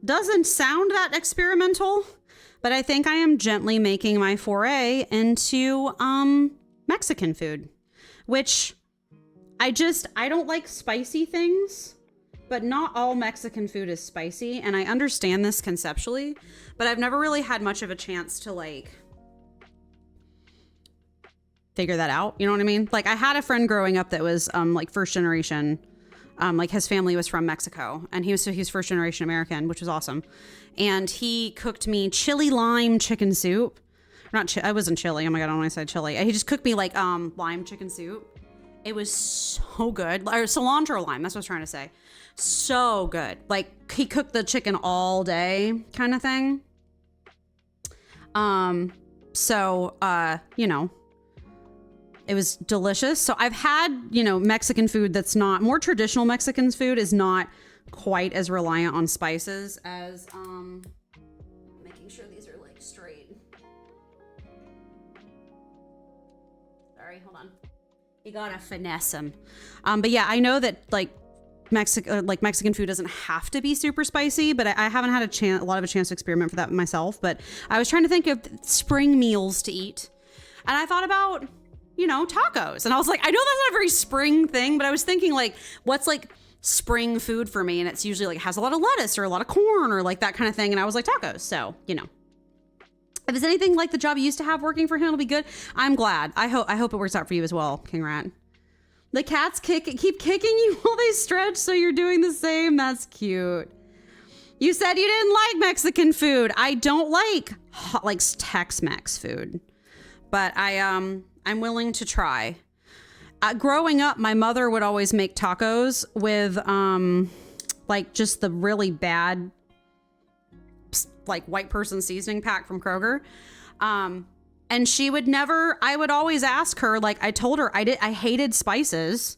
doesn't sound that experimental, but I think I am gently making my foray into, Mexican food, which I don't like spicy things. But not all Mexican food is spicy, and I understand this conceptually, but I've never really had much of a chance to like figure that out. You know what I mean? Like I had a friend growing up that was like first generation, like his family was from Mexico, and he was first generation American, which was awesome. And he cooked me chili lime chicken soup. I wasn't chili. Oh my God, I don't want to say chili. He just cooked me like lime chicken soup. It was so good. Or cilantro lime, that's what I was trying to say. So good. Like he cooked the chicken all day kind of thing. You know, it was delicious. So I've had, you know, Mexican food that's not more traditional. Mexican food is not quite as reliant on spices as making sure these are like straight. Sorry, hold on. You gotta finesse them. But yeah, I know that like Mexican food doesn't have to be super spicy, but I haven't had a lot of a chance to experiment for that myself. But I was trying to think of spring meals to eat, and I thought about, you know, tacos, and I was like, I know that's not a very spring thing, but I was thinking like, what's like spring food for me? And it's usually like has a lot of lettuce or a lot of corn or like that kind of thing. And I was like tacos. So, you know, if it's anything like the job you used to have working for him, it'll be good. I'm glad. I hope it works out for you as well, King Rat. The cats keep kicking you while they stretch, so you're doing the same. That's cute. You said you didn't like Mexican food. I don't like Tex-Mex food, but I'm willing to try. Growing up, my mother would always make tacos with like just the really bad like white person seasoning pack from Kroger. And she would never, I would always ask her, like I told her I hated spices,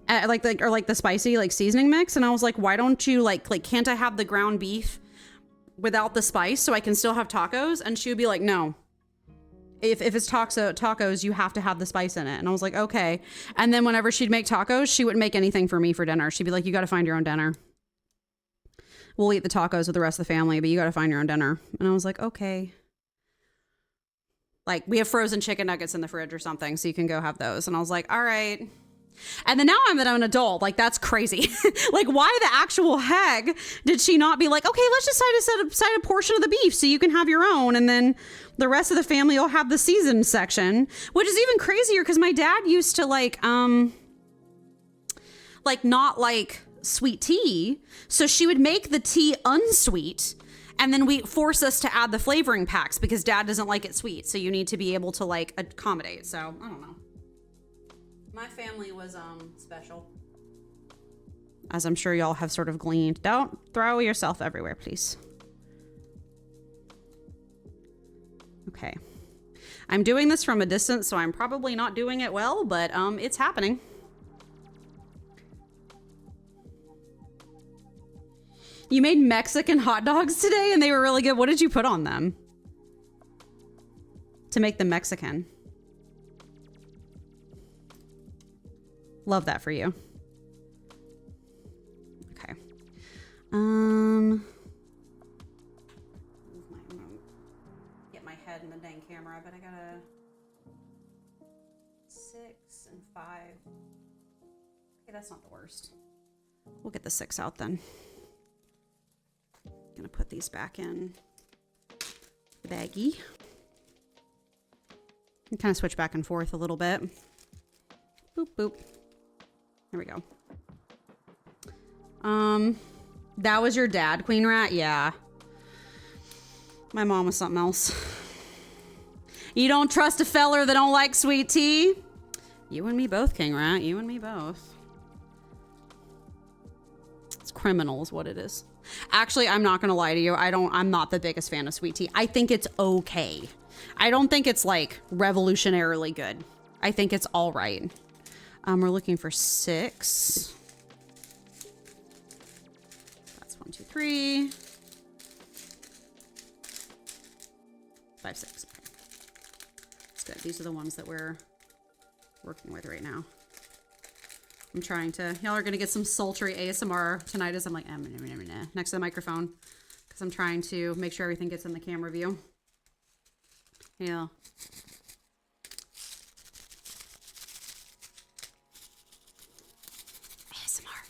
like the spicy like seasoning mix. And I was like, why don't you like can't I have the ground beef without the spice so I can still have tacos? And she would be like, no, if it's tacos, you have to have the spice in it. And I was like, okay. And then whenever she'd make tacos, she wouldn't make anything for me for dinner. She'd be like, you got to find your own dinner. We'll eat the tacos with the rest of the family, but you got to find your own dinner. And I was like, okay. Like we have frozen chicken nuggets in the fridge or something, so you can go have those. And I was like, all right. And then now I'm an adult. Like that's crazy. Like why the actual heck did she not be like, okay, let's just set aside a portion of the beef so you can have your own. And then the rest of the family will have the seasoned section, which is even crazier because my dad used to like not like sweet tea. So she would make the tea unsweet And then we force us to add the flavoring packs because dad doesn't like it sweet. So you need to be able to like accommodate. So I don't know. My family was special. As I'm sure y'all have sort of gleaned. Don't throw yourself everywhere, please. Okay. I'm doing this from a distance, so I'm probably not doing it well, but it's happening. You made Mexican hot dogs today and they were really good. What did you put on them to make them Mexican? Love that for you. Okay. Get my head in the dang camera, but I gotta 6 and 5. Okay, that's not the worst. We'll get the 6 out then. Gonna put these back in the baggie. And kind of switch back and forth a little bit. Boop, boop. There we go. That was your dad, Queen Rat? Yeah. My mom was something else. You don't trust a feller that don't like sweet tea? You and me both, King Rat. You and me both. It's criminal is what it is. Actually, I'm not gonna lie to you. I'm not the biggest fan of sweet tea. I think it's okay. I don't think it's like revolutionarily good. I think it's all right. We're looking for 6. That's 1, 2, 3. 5, 6. Okay. That's good. These are the ones that we're working with right now. I'm trying to, y'all are going to get some sultry ASMR tonight as I'm like, next to the microphone. Because I'm trying to make sure everything gets in the camera view. Yeah. ASMR.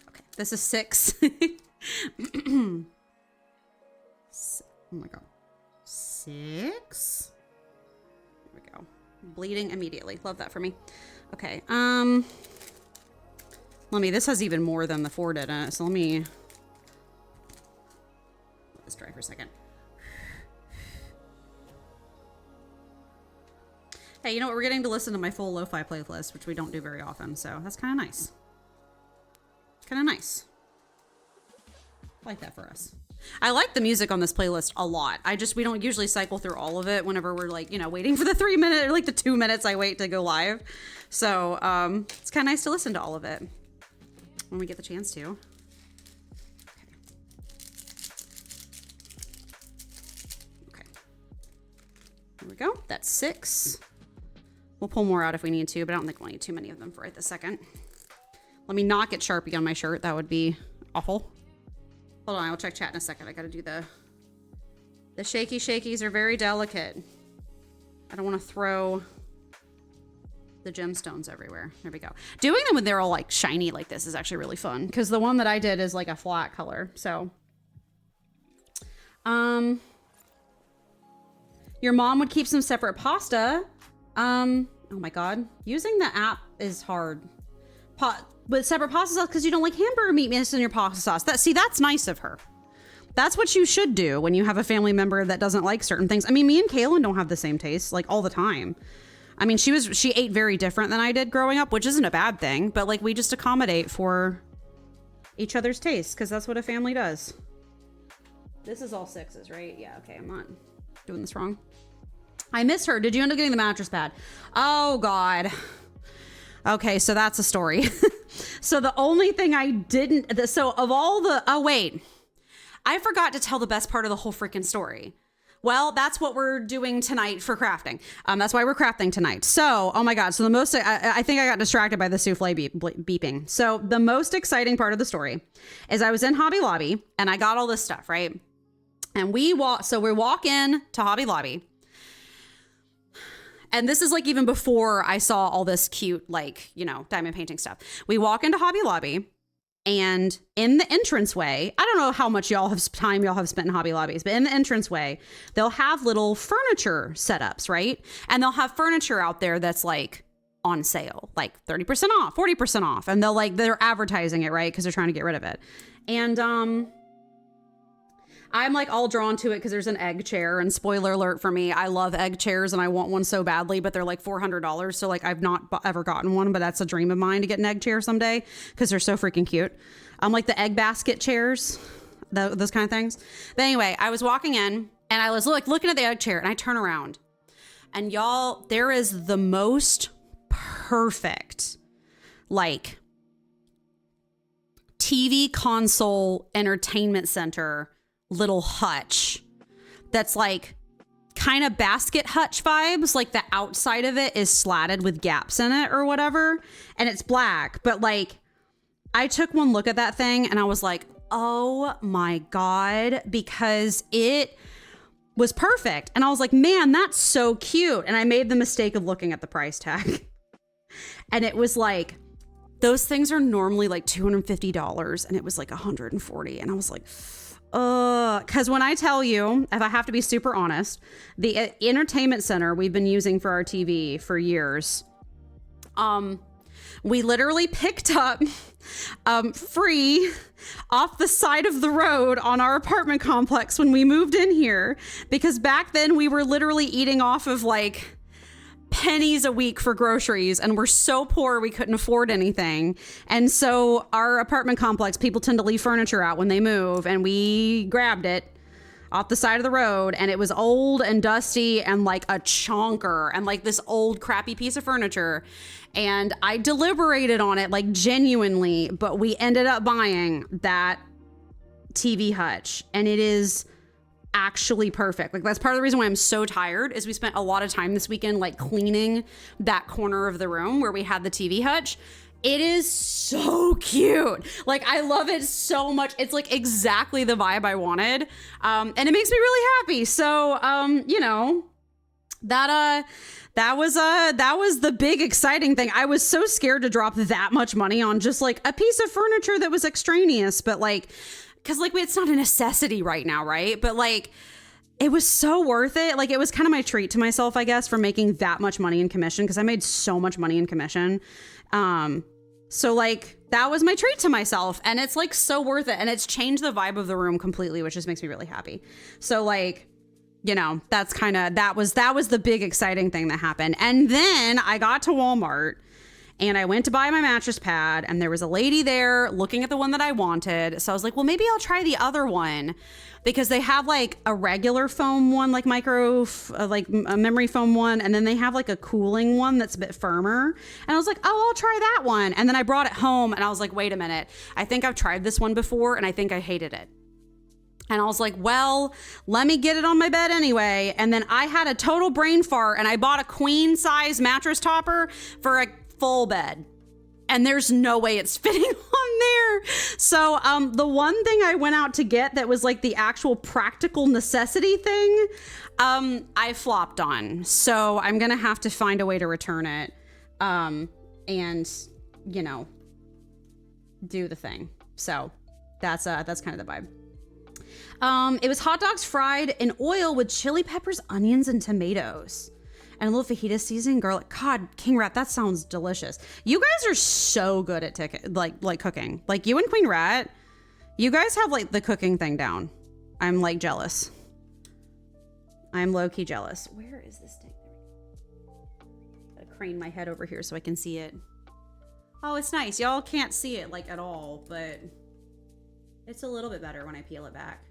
Okay, this is 6. Oh my God. 6. There we go. Bleeding immediately. Love that for me. Okay. This has even more than the 4 did in it. So let me let this dry for a second. Hey, you know what? We're getting to listen to my full lo-fi playlist, which we don't do very often. So that's kind of nice. Kind of nice. I like that for us. I like the music on this playlist a lot. We don't usually cycle through all of it whenever we're like, waiting for the 3 minute or like the 2 minutes I wait to go live. So it's kind of nice to listen to all of it when we get the chance to. Okay. There we go. That's 6. We'll pull more out if we need to, but I don't think we'll need too many of them for right this second. Let me not get Sharpie on my shirt. That would be awful. Hold on, I will check chat in a second. I gotta do the shakies are very delicate. I don't want to throw the gemstones everywhere. There we go. Doing them when they're all like shiny like this is actually really fun because the one that I did is like a flat color. So, your mom would keep some separate pasta. Oh my God, using the app is hard. With separate pasta sauce because you don't like hamburger meat mixed in your pasta sauce. That's nice of her. That's what you should do when you have a family member that doesn't like certain things. I mean, me and Kaylin don't have the same taste like all the time. I mean, she ate very different than I did growing up, which isn't a bad thing, but like we just accommodate for each other's tastes because that's what a family does. This is all 6s, right? Yeah, okay, I'm not doing this wrong. I miss her. Did you end up getting the mattress pad? Oh God. Okay, so that's a story. So the only thing I didn't, so of all the, oh wait, I forgot to tell the best part of the whole freaking story. Well, that's what we're doing tonight for crafting. That's why we're crafting tonight. So, oh my God. So the most, I think I got distracted by the souffle beeping. So the most exciting part of the story is I was in Hobby Lobby and I got all this stuff, right? And we walk in to Hobby Lobby. And this is like even before I saw all this cute, like, diamond painting stuff. We walk into Hobby Lobby and in the entranceway, I don't know how much y'all have spent in Hobby Lobbies, but in the entranceway, they'll have little furniture setups, right? And they'll have furniture out there that's like on sale, like 30% off, 40% off. And they're advertising it, right? Because they're trying to get rid of it. And I'm like all drawn to it because there's an egg chair, and spoiler alert for me, I love egg chairs and I want one so badly, but they're like $400. So like I've not ever gotten one, but that's a dream of mine to get an egg chair someday because they're so freaking cute. Like the egg basket chairs, those kind of things. But anyway, I was walking in and I was like looking at the egg chair and I turn around and y'all, there is the most perfect like TV console entertainment center little hutch that's like kind of basket hutch vibes. Like the outside of it is slatted with gaps in it or whatever. And it's black. But like I took one look at that thing and I was like, oh my God, because it was perfect. And I was like, man, that's so cute. And I made the mistake of looking at the price tag. And it was like, those things are normally like $250 and it was like $140. And I was like, because when I tell you, if I have to be super honest, the entertainment center we've been using for our TV for years, we literally picked up free off the side of the road on our apartment complex when we moved in here, because back then we were literally eating off of like pennies a week for groceries and we're so poor we couldn't afford anything. And so our apartment complex, people tend to leave furniture out when they move, and we grabbed it off the side of the road, and it was old and dusty and like a chonker and like this old crappy piece of furniture. And I deliberated on it like genuinely, but we ended up buying that TV hutch, and it is actually perfect. Like that's part of the reason why I'm so tired is we spent a lot of time this weekend like cleaning that corner of the room where we had the TV hutch. It is so cute. Like I love it so much. It's like exactly the vibe I wanted. And it makes me really happy. So, you know, that was the big exciting thing. I was so scared to drop that much money on just like a piece of furniture that was extraneous, but like, because like it's not a necessity right now, right? But like it was so worth it. Like it was kind of my treat to myself, I guess, for making that much money in commission, because I made so much money in commission. So like that was my treat to myself, and it's like so worth it, and it's changed the vibe of the room completely, which just makes me really happy. So like, you know, that's kind of that was the big exciting thing that happened. And then I got to Walmart and I went to buy my mattress pad, and there was a lady there looking at the one that I wanted. So I was like, well, maybe I'll try the other one, because they have like a regular foam one, like like a memory foam one. And then they have like a cooling one that's a bit firmer. And I was like, oh, I'll try that one. And then I brought it home and I was like, wait a minute. I think I've tried this one before and I think I hated it. And I was like, well, let me get it on my bed anyway. And then I had a total brain fart and I bought a queen size mattress topper for a full bed, and there's no way it's fitting on there. So the one thing I went out to get that was like the actual practical necessity thing, I flopped on. So I'm gonna have to find a way to return it, and you know, do the thing. So that's kind of the vibe. It was hot dogs fried in oil with chili peppers, onions, and tomatoes. And a little fajita seasoning, garlic. God, King Rat, that sounds delicious. You guys are so good at like cooking. Like you and Queen Rat, you guys have like the cooking thing down. I'm like jealous. I'm low-key jealous. Where is this thing? I crane my head over here so I can see it. Oh, it's nice. Y'all can't see it like at all, but it's a little bit better when I peel it back.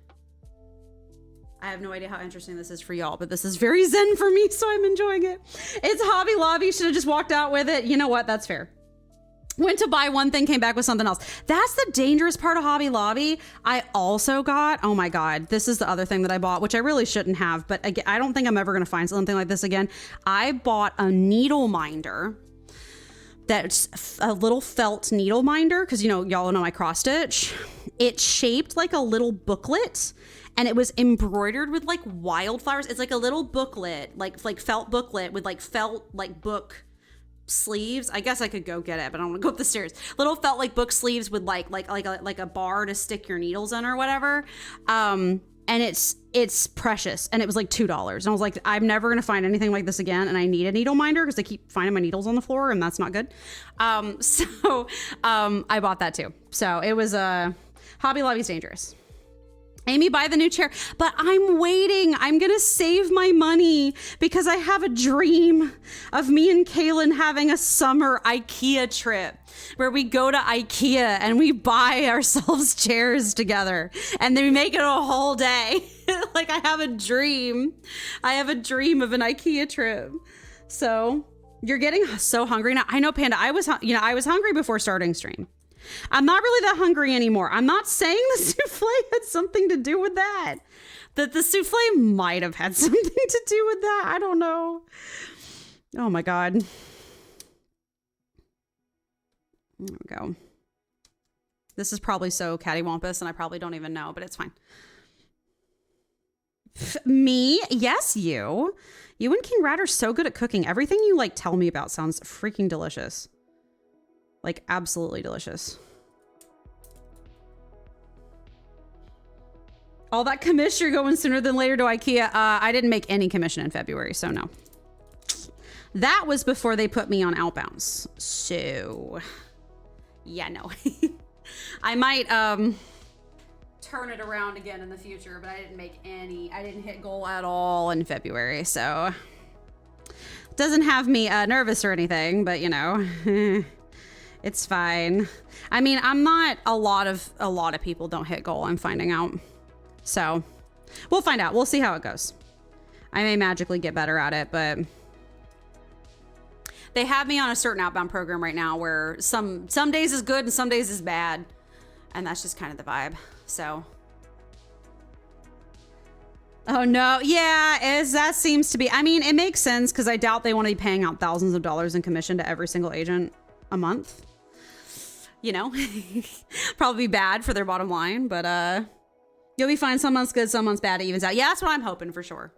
I have no idea how interesting this is for y'all, but this is very zen for me, so I'm enjoying it. It's Hobby Lobby. Should have just walked out with it. You know what? That's fair. Went to buy one thing, came back with something else. That's the dangerous part of Hobby Lobby. I also got, oh my God, this is the other thing that I bought, which I really shouldn't have, but again, I don't think I'm ever going to find something like this again. I bought a needle minder. That's a little felt needle minder, because, you know, y'all know I cross stitch. It's shaped like a little booklet, and it was embroidered with like wildflowers. It's like a little booklet, like felt booklet with like felt like book sleeves. I guess I could go get it, but I don't want to go up the stairs. Little felt like book sleeves with like a bar to stick your needles in or whatever. And it's precious, and it was like $2. And I was like, I'm never gonna find anything like this again, and I need a needle minder because I keep finding my needles on the floor, and that's not good. So I bought that too. So it was Hobby Lobby's dangerous. Amy, buy the new chair. But I'm waiting. I'm going to save my money because I have a dream of me and Kaylin having a summer IKEA trip where we go to IKEA and we buy ourselves chairs together and then we make it a whole day. Like I have a dream. I have a dream of an IKEA trip. So you're getting so hungry now. I know, Panda, I was hungry before starting stream. I'm not really that hungry anymore. I'm not saying the souffle had something to do with that. That the souffle might have had something to do with that. I don't know. Oh my God. There we go. This is probably so cattywampus and I probably don't even know, but it's fine. Me? Yes, you. You and King Rat are so good at cooking. Everything you like tell me about sounds freaking delicious. Like absolutely delicious. All that commission, you're going sooner than later to IKEA. I didn't make any commission in February, so no. That was before they put me on outbounds. So yeah, no. I might turn it around again in the future, but I didn't hit goal at all in February, so doesn't have me nervous or anything, but you know. It's fine. I mean, I'm not a lot of people don't hit goal. I'm finding out. So we'll find out. We'll see how it goes. I may magically get better at it, but they have me on a certain outbound program right now where some days is good and some days is bad. And that's just kind of the vibe. So. Oh no. Yeah, that seems to be, I mean, it makes sense because I doubt they want to be paying out thousands of dollars in commission to every single agent a month. You know, probably bad for their bottom line, but you'll be fine. Some months good, some months bad. It evens out. Yeah, that's what I'm hoping for sure.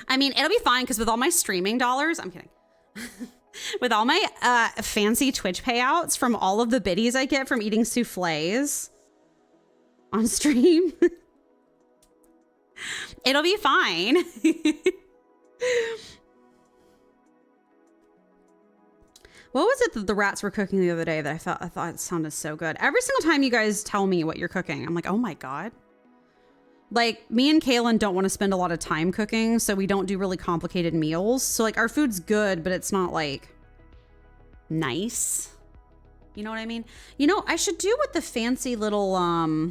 I mean, it'll be fine because with all my streaming dollars, I'm kidding. With all my fancy Twitch payouts from all of the biddies I get from eating souffles on stream, it'll be fine. What was it that the rats were cooking the other day that I thought it sounded so good? Every single time you guys tell me what you're cooking, I'm like, oh my God. Like me and Kaylin don't want to spend a lot of time cooking, so we don't do really complicated meals. So like our food's good, but it's not like nice. You know what I mean? You know, I should do what the fancy little, I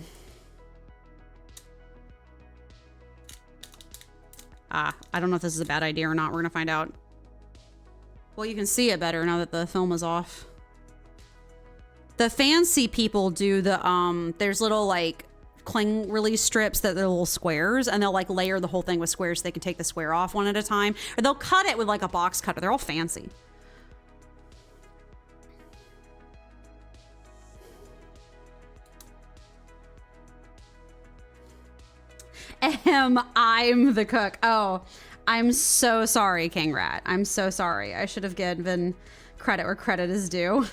don't know if this is a bad idea or not. We're gonna find out. Well, you can see it better now that the film is off. The fancy people do the, there's little like cling release strips that they're little squares and they'll like layer the whole thing with squares so they can take the square off one at a time. Or they'll cut it with like a box cutter. They're all fancy. I'm the cook. Oh, I'm so sorry, King Rat. I'm so sorry. I should have given credit where credit is due.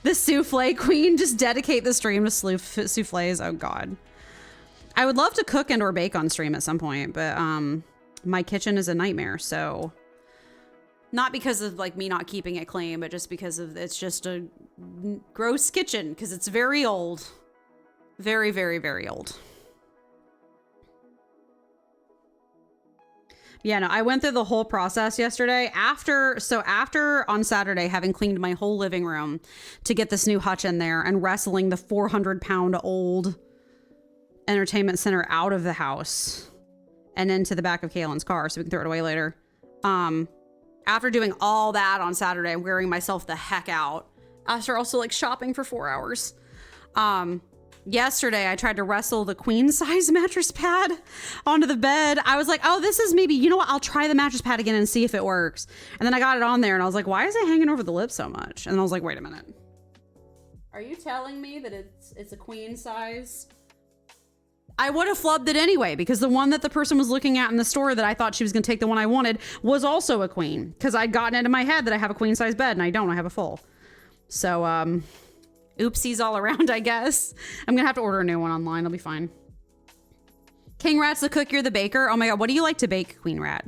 The souffle queen, just dedicate the stream to souffles. Oh God. I would love to cook and or bake on stream at some point, but my kitchen is a nightmare. So not because of like me not keeping it clean, but just because of it's just a gross kitchen because it's very old. Very, very, very old. Yeah, no, I went through the whole process yesterday after on Saturday, having cleaned my whole living room to get this new hutch in there and wrestling the 400-pound old entertainment center out of the house and into the back of Kaylin's car so we can throw it away later. After doing all that on Saturday, wearing myself the heck out after also like shopping for 4 hours. Yesterday, I tried to wrestle the queen size mattress pad onto the bed. I was like, oh, this is maybe, you know what? I'll try the mattress pad again and see if it works. And then I got it on there and I was like, why is it hanging over the lip so much? And I was like, wait a minute. Are you telling me that it's a queen size? I would have flubbed it anyway because the one that the person was looking at in the store that I thought she was going to take the one I wanted was also a queen because I'd gotten it in my head that I have a queen size bed and I don't. I have a full. So, oopsies all around, I guess. I'm gonna have to order a new one online. I'll be fine. King Rat's the cook, you're the baker. Oh my God, what do you like to bake, Queen Rat?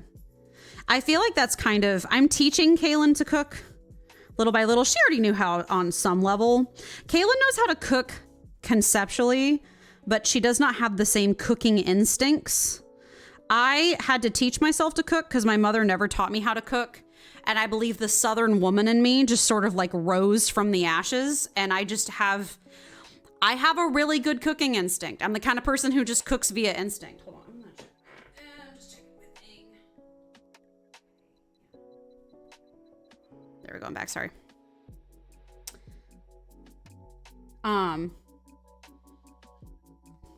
I feel like that's kind of, I'm teaching Kaylin to cook little by little. She already knew how on some level. Kaylin knows how to cook conceptually, but she does not have the same cooking instincts. I had to teach myself to cook because my mother never taught me how to cook. And I believe the Southern woman in me just sort of like rose from the ashes. And I have a really good cooking instinct. I'm the kind of person who just cooks via instinct. Hold on. I'm just checking my thing. There, we're going back. Sorry.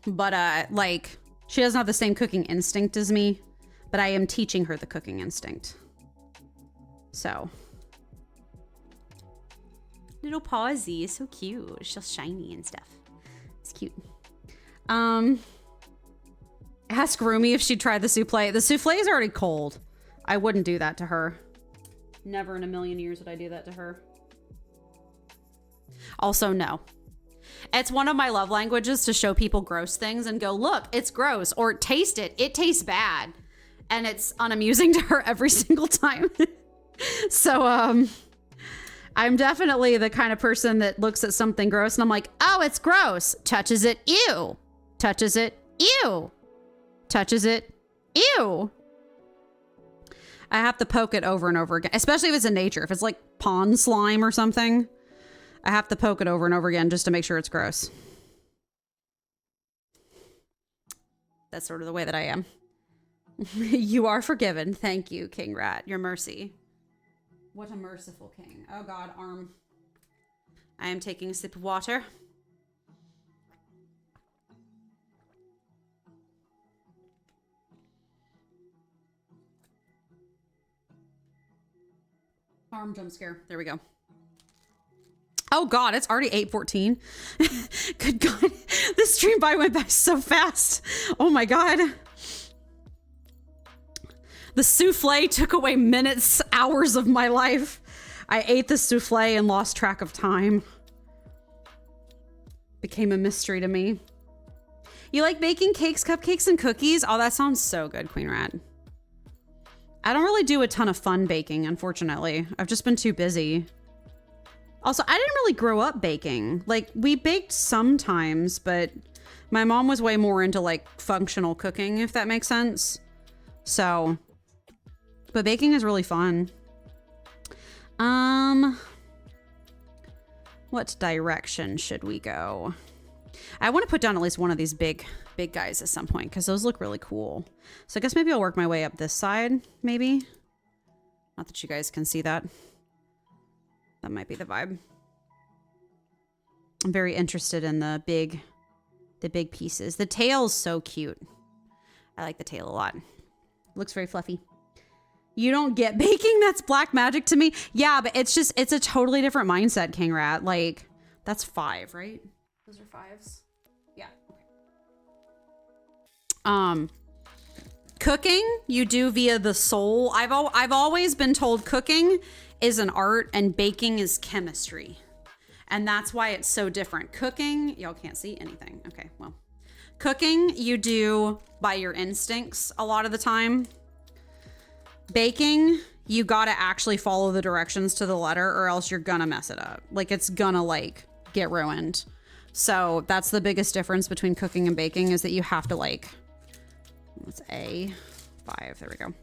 But like, she doesn't have the same cooking instinct as me, but I am teaching her the cooking instinct. So. Little pawsy is so cute. It's just shiny and stuff. It's cute. Ask Rumi if she'd try the souffle. The souffle is already cold. I wouldn't do that to her. Never in a million years would I do that to her. Also, no. It's one of my love languages to show people gross things and go, look, it's gross, or taste it. It tastes bad. And it's unamusing to her every single time. So, I'm definitely the kind of person that looks at something gross and I'm like, oh, it's gross. Touches it, ew. Touches it, ew. Touches it, ew. I have to poke it over and over again, especially if it's in nature. If it's like pond slime or something, I have to poke it over and over again just to make sure it's gross. That's sort of the way that I am. You are forgiven. Thank you, King Rat. Your mercy. What a merciful king. Oh God, arm. I am taking a sip of water. Arm jump scare. There we go. Oh God, it's already 8:14. Good God. This stream by went by so fast. Oh my God. The souffle took away minutes, hours of my life. I ate the souffle and lost track of time. Became a mystery to me. You like baking cakes, cupcakes, and cookies? Oh, that sounds so good, Queen Rat. I don't really do a ton of fun baking, unfortunately. I've just been too busy. Also, I didn't really grow up baking. Like, we baked sometimes, but my mom was way more into like functional cooking, if that makes sense. So, but baking is really fun. What direction should we go? I want to put down at least one of these big guys at some point because those look really cool. So I guess maybe I'll work my way up this side, maybe. Not that you guys can see that. That might be the vibe. I'm very interested in the big pieces. The tail's so cute. I like the tail a lot. Looks very fluffy. You don't get baking? That's black magic to me. Yeah, but it's a totally different mindset, King Rat. Like, that's 5, right? Those are 5s. Yeah. Okay. Cooking, you do via the soul. I've always been told cooking is an art and baking is chemistry. And that's why it's so different. Cooking, y'all can't see anything. Okay, well. Cooking, you do by your instincts a lot of the time. Baking, you gotta actually follow the directions to the letter or else you're gonna mess it up. Like, it's gonna like get ruined. So that's the biggest difference between cooking and baking is that you have to like, what's A5, there we go.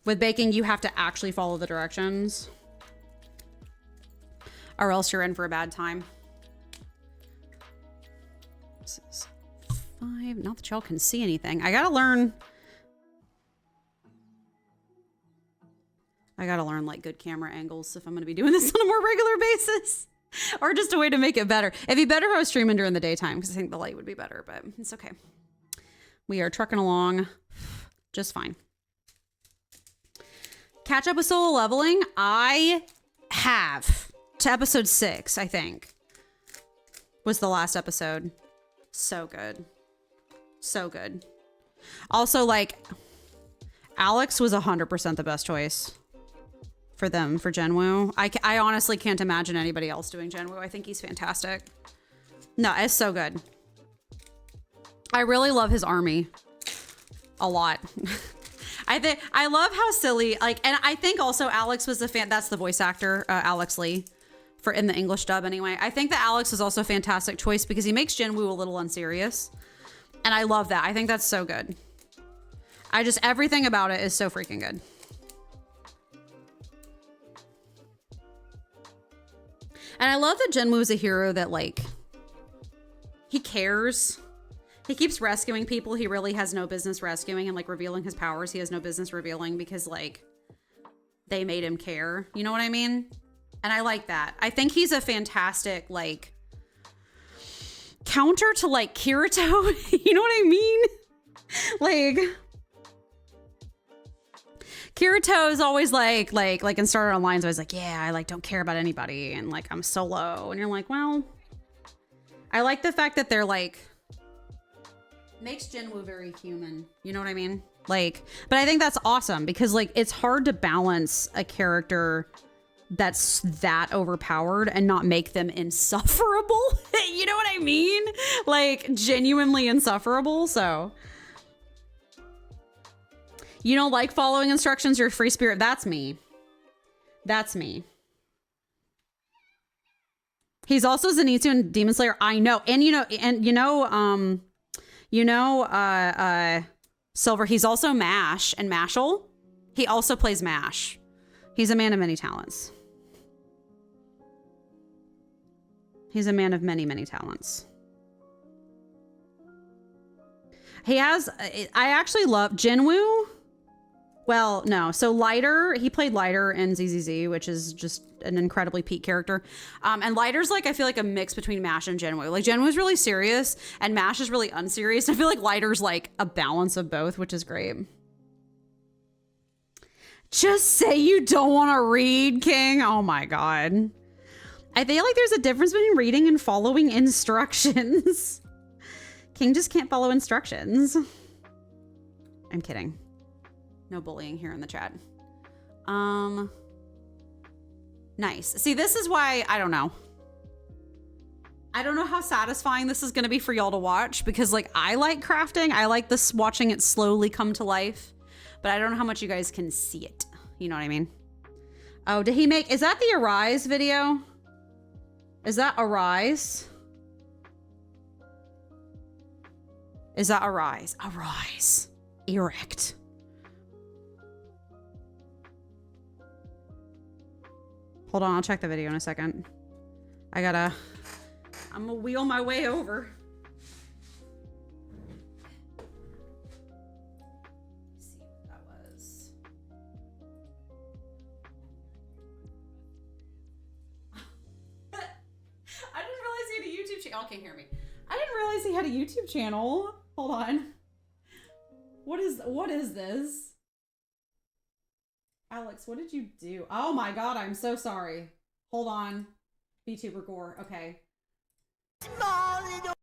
With baking, you have to actually follow the directions or else you're in for a bad time. This is 5, not that y'all can see anything. I gotta learn like good camera angles if I'm gonna be doing this on a more regular basis. Or just a way to make it better. It'd be better if I was streaming during the daytime because I think the light would be better, but it's okay. We are trucking along just fine. Catch up with solo leveling. I have to episode 6, I think. Was the last episode. So good. So good. Also, like, Alex was 100% the best choice for them for Genwu. I honestly can't imagine anybody else doing Genwu. I think he's fantastic. No, it's so good. I really love his army a lot. I love how silly, like, and I think also Alex was the fan. That's the voice actor, Alex Lee for in the English dub anyway. I think that Alex is also a fantastic choice because he makes Jinwoo a little unserious. And I love that. I think that's so good. Everything about it is so freaking good. And I love that Jinwoo is a hero that, like, he cares. He keeps rescuing people he really has no business rescuing and, like, revealing his powers he has no business revealing because, like, they made him care. You know what I mean? And I like that. I think he's a fantastic, like, counter to, like, Kirito. You know what I mean? Like, Kirito is always like in Starter Online is always like, yeah, I, like, don't care about anybody and, like, I'm solo. And you're like, well, I like the fact that they're, like, makes Jinwoo very human. You know what I mean? Like, but I think that's awesome because, like, it's hard to balance a character that's that overpowered and not make them insufferable. You know what I mean? Like, genuinely insufferable. So, you don't like following instructions, you're a free spirit. That's me. That's me. He's also Zenitsu and Demon Slayer. I know. And Silver, he's also MASH and Mashal. He also plays MASH. He's a man of many talents. He's a man of many, many talents. He has, I actually love Jinwoo. Well, no. So Lighter, he played Lighter in ZZZ, which is just an incredibly peak character. And Lighter's, like, I feel like a mix between MASH and Jinwoo. Like, Jinwoo's really serious and MASH is really unserious. I feel like Lighter's, like, a balance of both, which is great. Just say you don't want to read, King. Oh my God. I feel like there's a difference between reading and following instructions. King just can't follow instructions. I'm kidding. No bullying here in the chat. Nice. See, this is why, I don't know. I don't know how satisfying this is going to be for y'all to watch because, like, I like crafting. I like this, watching it slowly come to life, but I don't know how much you guys can see it. You know what I mean? Oh, did he make, is that the Arise video? Is that Arise? Is that Arise? Arise. Erect. Hold on, I'll check the video in a second. I'm gonna wheel my way over. Let's see what that was. I didn't realize he had a YouTube channel. Y'all can't hear me. I didn't realize he had a YouTube channel. Hold on. What is this? Alex, what did you do? Oh my God, I'm so sorry. Hold on. VTuber Gore. Okay. Small little...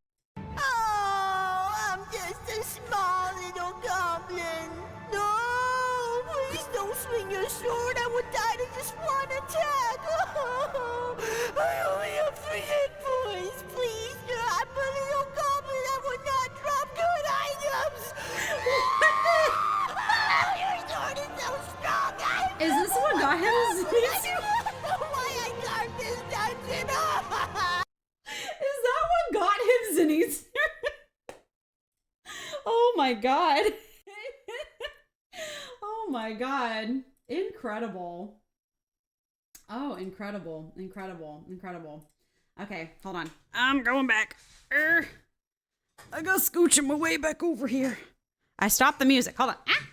Oh, I'm just a small little goblin. No, please don't swing your sword. I would die to just one attack. Oh, I only have 3 hit points. Please, I'm a little goblin. I would not drop good items. Oh, your sword is so strong. Is this what got him? I don't know why I carved this dungeon. Is that what got him Zenitsu? Oh my God. Oh my God. Incredible. Oh, incredible. Incredible. Incredible. Okay, hold on. I'm going back. I gotta scooch my way back over here. I stopped the music. Hold on. Ah!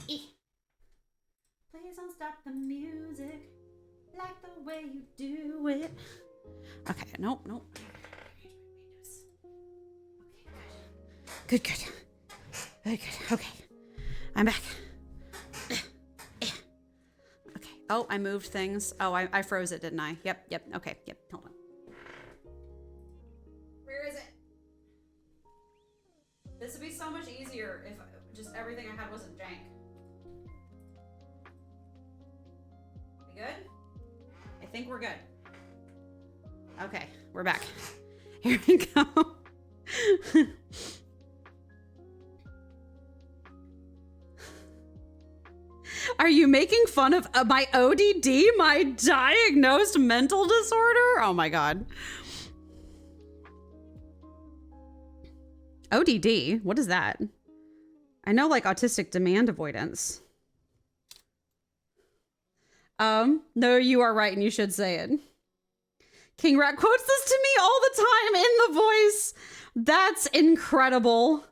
Please don't stop the music like the way you do it. Okay, nope. Okay, good. Okay. I'm back. Okay. Oh, I moved things. Oh, I froze it, didn't I? Yep. Okay, yep. Hold on. Where is it? This would be so much easier if just everything I had wasn't jank. We good? I think we're good. Okay, we're back. Here we go. Are you making fun of my ODD, my diagnosed mental disorder? Oh my God. ODD, what is that? I know like autistic demand avoidance. No, you are right and you should say it. King Rat quotes this to me all the time in the voice. That's incredible.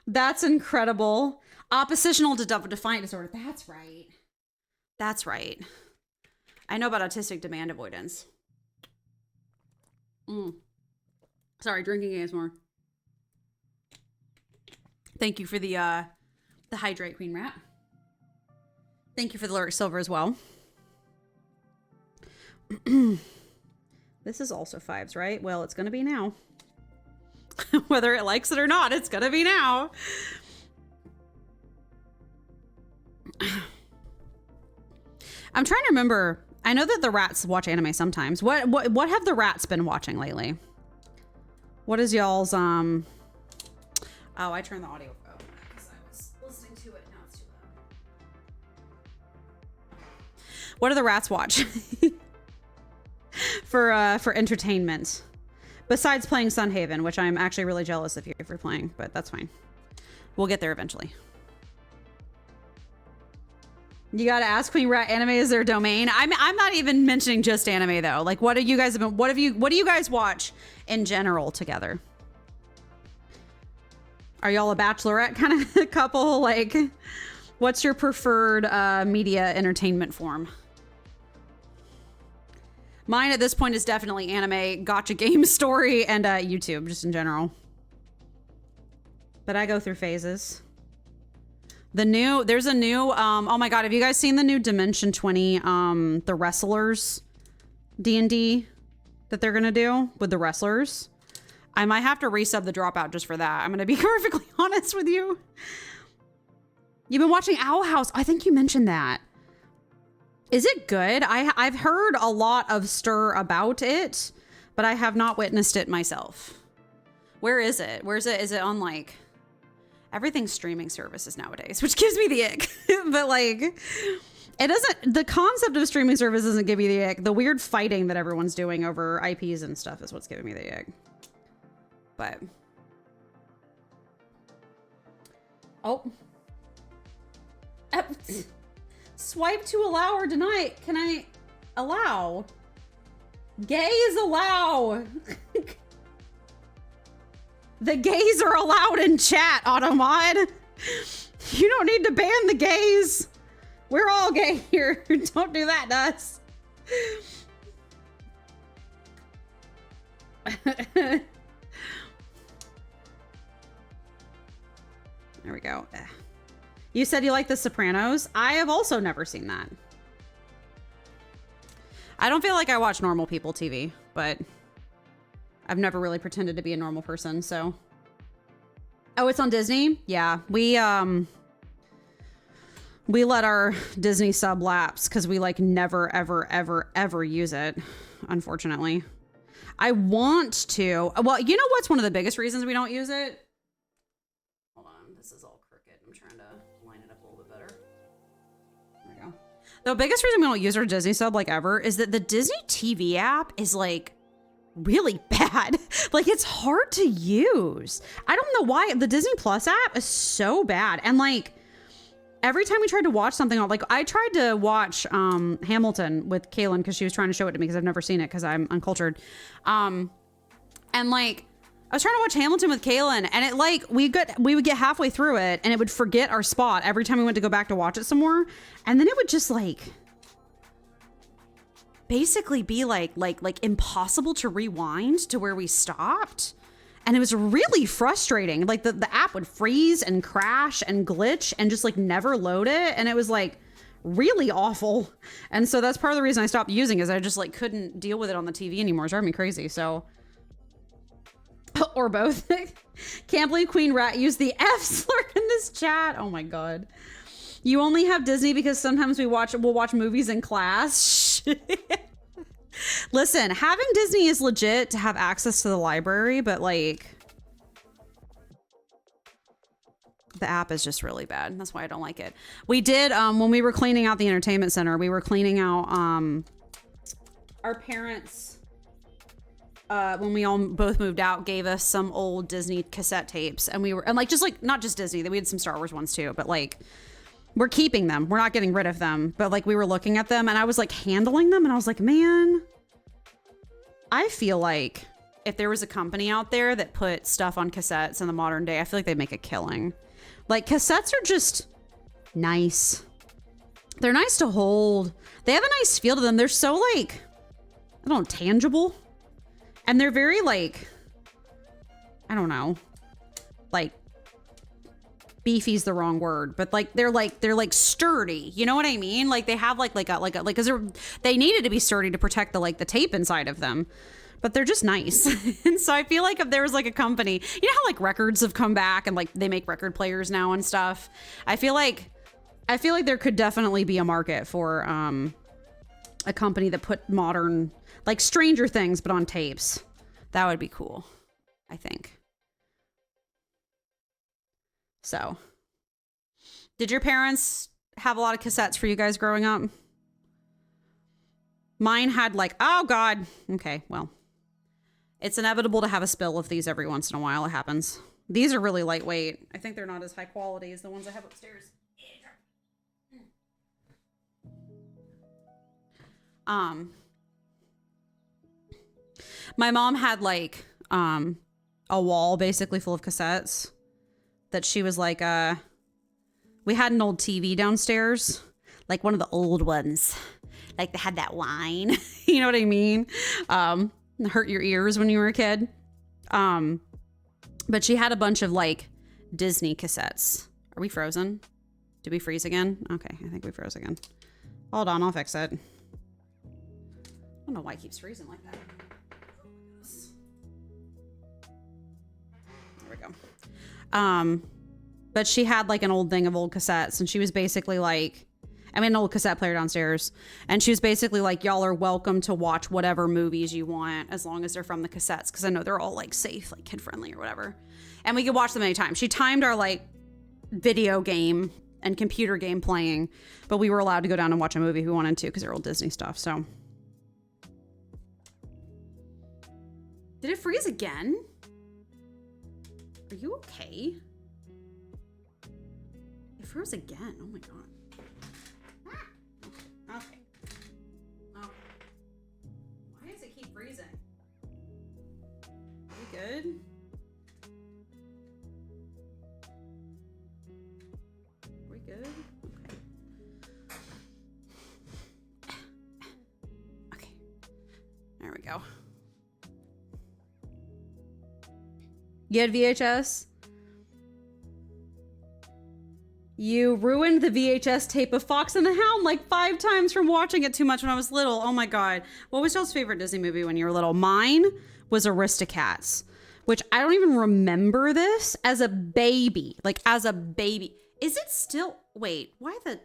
That's incredible. Oppositional to defiant disorder. That's right. That's right. I know about autistic demand avoidance. Sorry, drinking ASMR. Thank you for the hydrate, Queen Rat. Thank you for the lyric silver as well. This is also 5s, right? Well, it's gonna be now. Whether it likes it or not, it's gonna be now. I'm trying to remember. I know that the rats watch anime sometimes. What have the rats been watching lately? What is y'all's Oh, I turned the audio up because I was listening to it. Now it's too loud. What do the rats watch for entertainment? Besides playing Sunhaven, which I'm actually really jealous of you for playing, but that's fine. We'll get there eventually. You gotta ask Queen Rat, anime is their domain. I'm not even mentioning just anime though. Like, what do you guys watch in general together? Are y'all a bachelorette kind of couple? Like, what's your preferred media entertainment form? Mine at this point is definitely anime, gotcha game story, and YouTube, just in general. But I go through phases. There's a new, oh my God, have you guys seen the new Dimension 20, the Wrestlers D&D that they're gonna do with the wrestlers? I might have to resub the Dropout just for that. I'm gonna be perfectly honest with you. You've been watching Owl House. I think you mentioned that. Is it good? I've heard a lot of stir about it, but I have not witnessed it myself. Where is it? Where is it? Is it on like everything's streaming services nowadays, which gives me the ick. But like, it doesn't, the concept of streaming service doesn't give you the ick. The weird fighting that everyone's doing over IPs and stuff is what's giving me the ick. But, oh. Swipe to allow or deny. Can I allow? Gays allow. The gays are allowed in chat, Automod. You don't need to ban the gays. We're all gay here. Don't do that to us. There we go. You said you like The Sopranos. I have also never seen that. I don't feel like I watch normal people TV, but I've never really pretended to be a normal person, so. Oh, it's on Disney? Yeah, we let our Disney sub lapse because we like never, ever, ever, ever use it, unfortunately. I want to. Well, you know what's one of the biggest reasons we don't use it? Hold on, this is all crooked. I'm trying to line it up a little bit better. There we go. The biggest reason we don't use our Disney sub like ever is that the Disney TV app is like really bad. Like, it's hard to use. I don't know why. The Disney Plus app is so bad. And like, every time we tried to watch something, like I tried to watch Hamilton with Kaylin because she was trying to show it to me because I've never seen it because I'm uncultured. And like, I was trying to watch Hamilton with Kaylin, and it like we would get halfway through it and it would forget our spot every time we went to go back to watch it some more. And then it would just like basically be like impossible to rewind to where we stopped. And it was really frustrating. Like the app would freeze and crash and glitch and just like never load it. And it was like really awful. And so that's part of the reason I stopped using it, is I just like couldn't deal with it on the TV anymore. It's driving me crazy. So, or both. Can't believe Queen Rat used the F slur in this chat. Oh my God. You only have Disney because sometimes we'll watch movies in class. Listen, having Disney is legit to have access to the library, but like, The app is just really bad. That's why I don't like it. We did, when we were cleaning out the entertainment center, we were cleaning out, our parents, when we all both moved out, gave us some old Disney cassette tapes. And we were, and like, just like, not just Disney, we had some Star Wars ones too, but like, we're keeping them. We're not getting rid of them. But like, we were looking at them and I was like handling them and I was like, man, I feel like if there was a company out there that put stuff on cassettes in the modern day, I feel like they'd make a killing. Like, cassettes are just nice. They're nice to hold. They have a nice feel to them. They're so, like, I don't know, tangible. And they're very, like, I don't know. Like, beefy's the wrong word, but like they're like sturdy. You know what I mean? Like they have because they needed to be sturdy to protect the tape inside of them. But they're just nice. And so I feel like if there was like a company, you know how like records have come back and like they make record players now and stuff. I feel like there could definitely be a market for a company that put modern, like Stranger Things, but on tapes. That would be cool, I think. So, did your parents have a lot of cassettes for you guys growing up? Mine had like, oh God. Okay, well. It's inevitable to have a spill of these every once in a while. It happens. These are really lightweight. I think they're not as high quality as the ones I have upstairs. My mom had like a wall basically full of cassettes that she was like, we had an old TV downstairs, like one of the old ones. Like they had that whine. You know what I mean? Hurt your ears when you were a kid. But she had a bunch of like Disney cassettes. Are we frozen? Did we freeze again? Okay, I think we froze again. Hold on, I'll fix it. I don't know why it keeps freezing like that. There we go. But she had like an old thing of old cassettes, and she was basically like, I mean, an old cassette player downstairs. And she was basically like, y'all are welcome to watch whatever movies you want as long as they're from the cassettes. Because I know they're all like safe, like kid friendly or whatever. And we could watch them anytime. She timed our like video game and computer game playing. But we were allowed to go down and watch a movie if we wanted to because they're old Disney stuff. So. Did it freeze again? Are you okay? It froze again. Oh my God. Okay. Oh. Why does it keep freezing? Are we good? Are we good? Okay. Okay. There we go. You had VHS? You ruined the VHS tape of Fox and the Hound like 5 times from watching it too much when I was little. Oh my God. What was y'all's favorite Disney movie when you were little? Mine was Aristocats, which I don't even remember this as a baby. Like as a baby. Is it still? Wait, why the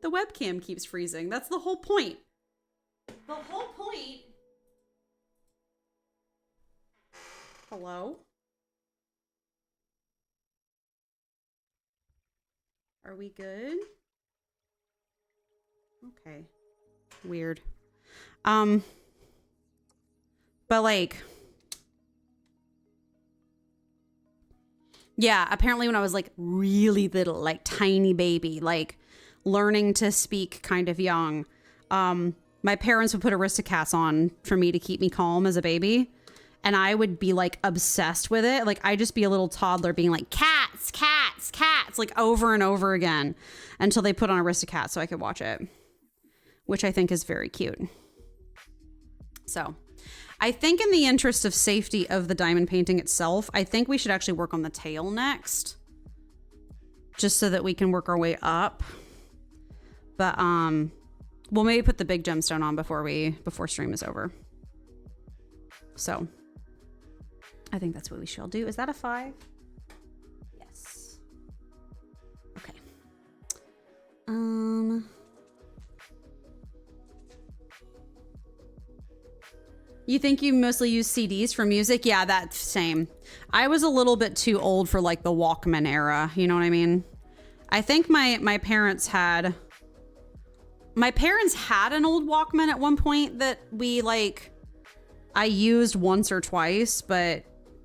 webcam keeps freezing? That's the whole point. The whole point. Hello? Are we good? Okay. Weird. But like, yeah, apparently when I was like really little, like tiny baby, like learning to speak kind of young, my parents would put Aristocats on for me to keep me calm as a baby. And I would be like obsessed with it. Like I'd just be a little toddler being like, cats, cats, cats, like over and over again until they put on Aristocats so I could watch it, which I think is very cute. So I think in the interest of safety of the diamond painting itself, I think we should actually work on the tail next, just so that we can work our way up. But we'll maybe put the big gemstone on before stream is over. So I think that's what we shall do. Is that a 5? Yes. Okay. You You think you mostly use CDs for music? Yeah, that's same. I was a little bit too old for like the Walkman era. You know what I mean? I think my parents had an old Walkman at one point that I used once or twice, but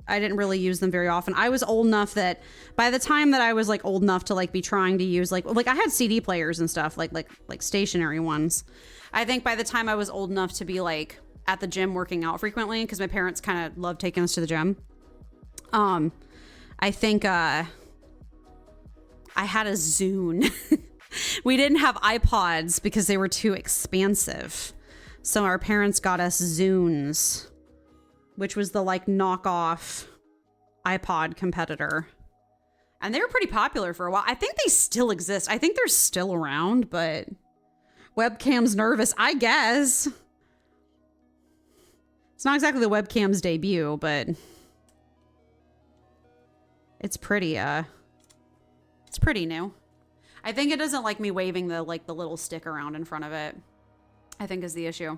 I didn't really use them very often. I was old enough that by the time that I was like old enough to like be trying to use like I had CD players and stuff like stationary ones. I think by the time I was old enough to be like at the gym working out frequently, because my parents kind of loved taking us to the gym. I think I had a Zune. We didn't have iPods because they were too expensive. So our parents got us Zunes, which was the like knockoff iPod competitor. And they were pretty popular for a while. I think they still exist. I think they're still around, but webcam's nervous, I guess. It's not exactly the webcam's debut, but it's pretty new. I think it doesn't like me waving the little stick around in front of it, I think is the issue.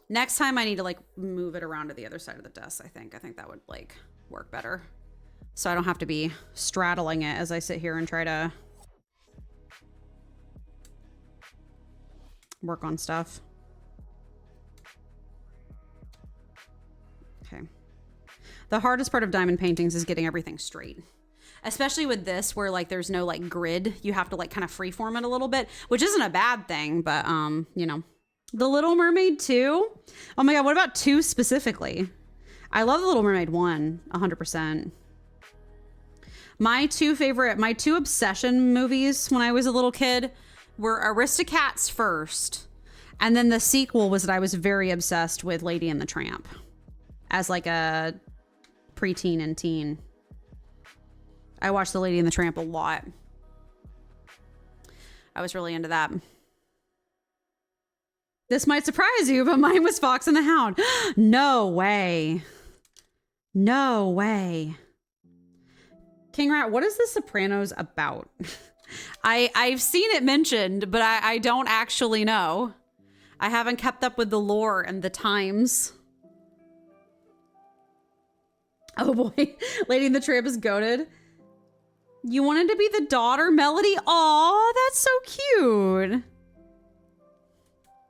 Next time I need to like move it around to the other side of the desk, I think that would like work better. So I don't have to be straddling it as I sit here and try to work on stuff. Okay. The hardest part of diamond paintings is getting everything straight. Especially with this where like there's no like grid. You have to like kind of freeform it a little bit, which isn't a bad thing, but you know. The Little Mermaid 2? Oh my god, what about 2 specifically? I love The Little Mermaid 1, 100%. My two obsession movies when I was a little kid were Aristocats first, and then the sequel was that I was very obsessed with Lady and the Tramp as like a preteen and teen. I watched The Lady and the Tramp a lot. I was really into that. This might surprise you, but mine was Fox and the Hound. No way. No way. King Rat, what is The Sopranos about? I've seen it mentioned, but I don't actually know. I haven't kept up with the lore and the times. Oh boy, Lady and the Tramp is goated. You wanted to be the daughter, Melody? Aw, that's so cute.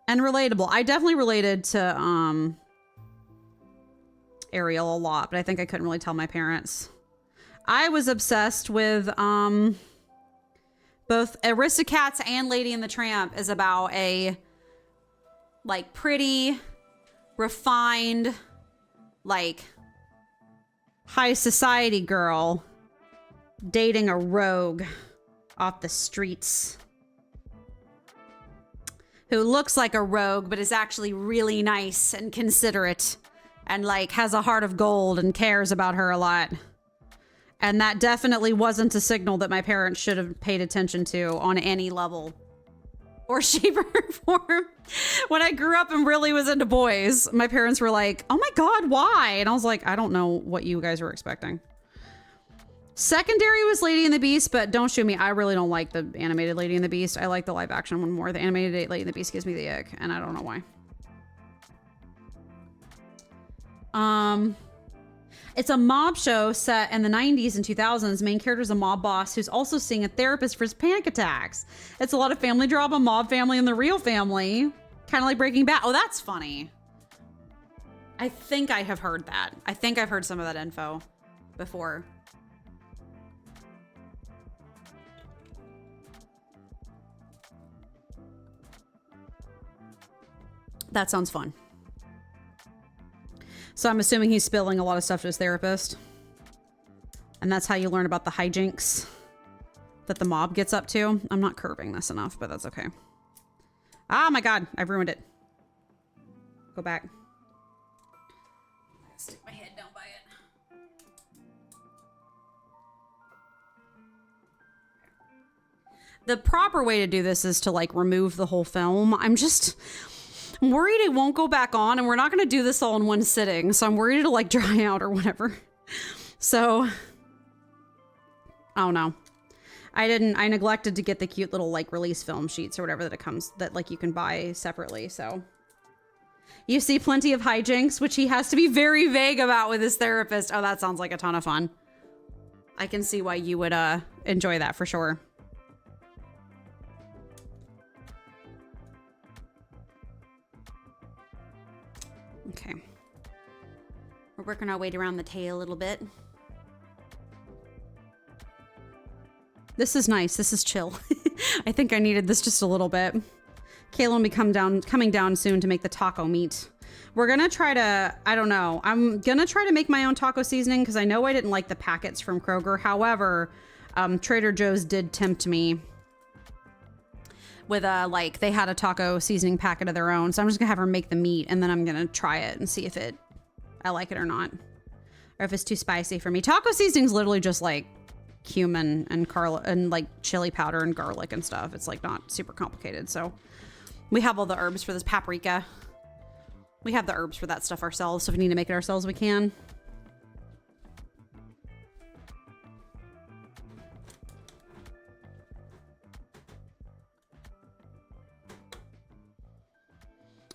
And relatable. I definitely related to Ariel a lot, but I think I couldn't really tell my parents. I was obsessed with both Aristocats and Lady and the Tramp is about a like pretty, refined, like high society girl dating a rogue off the streets who looks like a rogue but is actually really nice and considerate and like has a heart of gold and cares about her a lot. And that definitely wasn't a signal that my parents should have paid attention to on any level or shape or form. When I grew up and really was into boys, my parents were like, oh my God, why? And I was like, I don't know what you guys were expecting. Secondary was Lady and the Beast, but don't shoot me. I really don't like the animated Lady and the Beast. I like the live action one more. The animated Lady and the Beast gives me the ick, and I don't know why. It's a mob show set in the 90s and 2000s. Main character is a mob boss who's also seeing a therapist for his panic attacks. It's a lot of family drama, mob family, and the real family. Kind of like Breaking Bad. Oh, that's funny. I think I have heard that. I think I've heard some of that info before. That sounds fun. So I'm assuming he's spilling a lot of stuff to his therapist. And that's how you learn about the hijinks that the mob gets up to. I'm not curving this enough, but that's okay. Ah, my God, I've ruined it. Go back. Stick my head down by it. The proper way to do this is to like remove the whole film. I'm worried it won't go back on, and we're not going to do this all in one sitting. So I'm worried it'll like dry out or whatever. So I don't know. I neglected to get the cute little like release film sheets or whatever that it comes that like you can buy separately. So You see plenty of hijinks, which he has to be very vague about with his therapist. Oh, that sounds like a ton of fun. I can see why you would enjoy that for sure. Okay. We're working our way around the tail a little bit. This is nice. This is chill. I think I needed this just a little bit. Kayla will be coming down soon to make the taco meat. We're gonna try to, I don't know. I'm gonna try to make my own taco seasoning because I know I didn't like the packets from Kroger. However, Trader Joe's did tempt me with like they had a taco seasoning packet of their own. So I'm just gonna have her make the meat and then I'm gonna try it and see if I like it or not. Or if it's too spicy for me. Taco seasoning's literally just like cumin and like chili powder and garlic and stuff. It's like not super complicated. So we have all the herbs for this paprika. We have the herbs for that stuff ourselves. So if we need to make it ourselves, we can.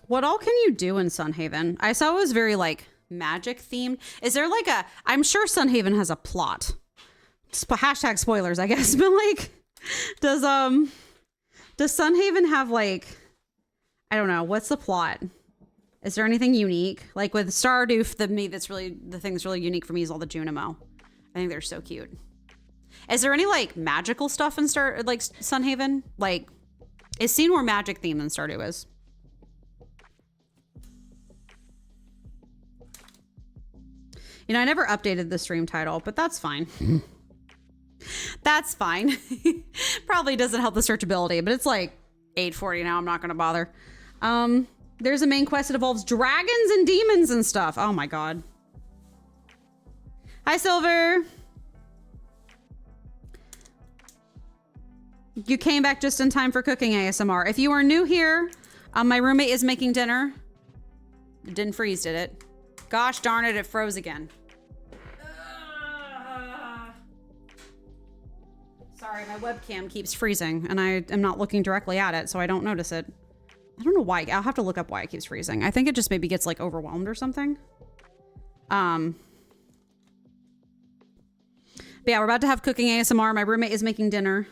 What all can you do in Sunhaven? I saw it was very like magic themed. Is there like I'm sure Sunhaven has a plot. Hashtag spoilers, I guess. But like, does Sunhaven have like, I don't know, what's the plot? Is there anything unique? Like with Stardew, the thing that's really unique for me is all the Junimo. I think they're so cute. Is there any like magical stuff in Sunhaven? Like, is seen more magic themed than Stardew is? You know, I never updated the stream title, but that's fine. That's fine. Probably doesn't help the searchability, but it's like 8:40 now. I'm not going to bother. There's a main quest that involves dragons and demons and stuff. Oh my god. Hi, Silver. You came back just in time for cooking ASMR. If you are new here, my roommate is making dinner. It didn't freeze, did it? Gosh darn it, it froze again. Sorry, my webcam keeps freezing and I am not looking directly at it, so I don't notice it. I don't know why. I'll have to look up why it keeps freezing. I think it just maybe gets like overwhelmed or something. But yeah, we're about to have cooking ASMR. My roommate is making dinner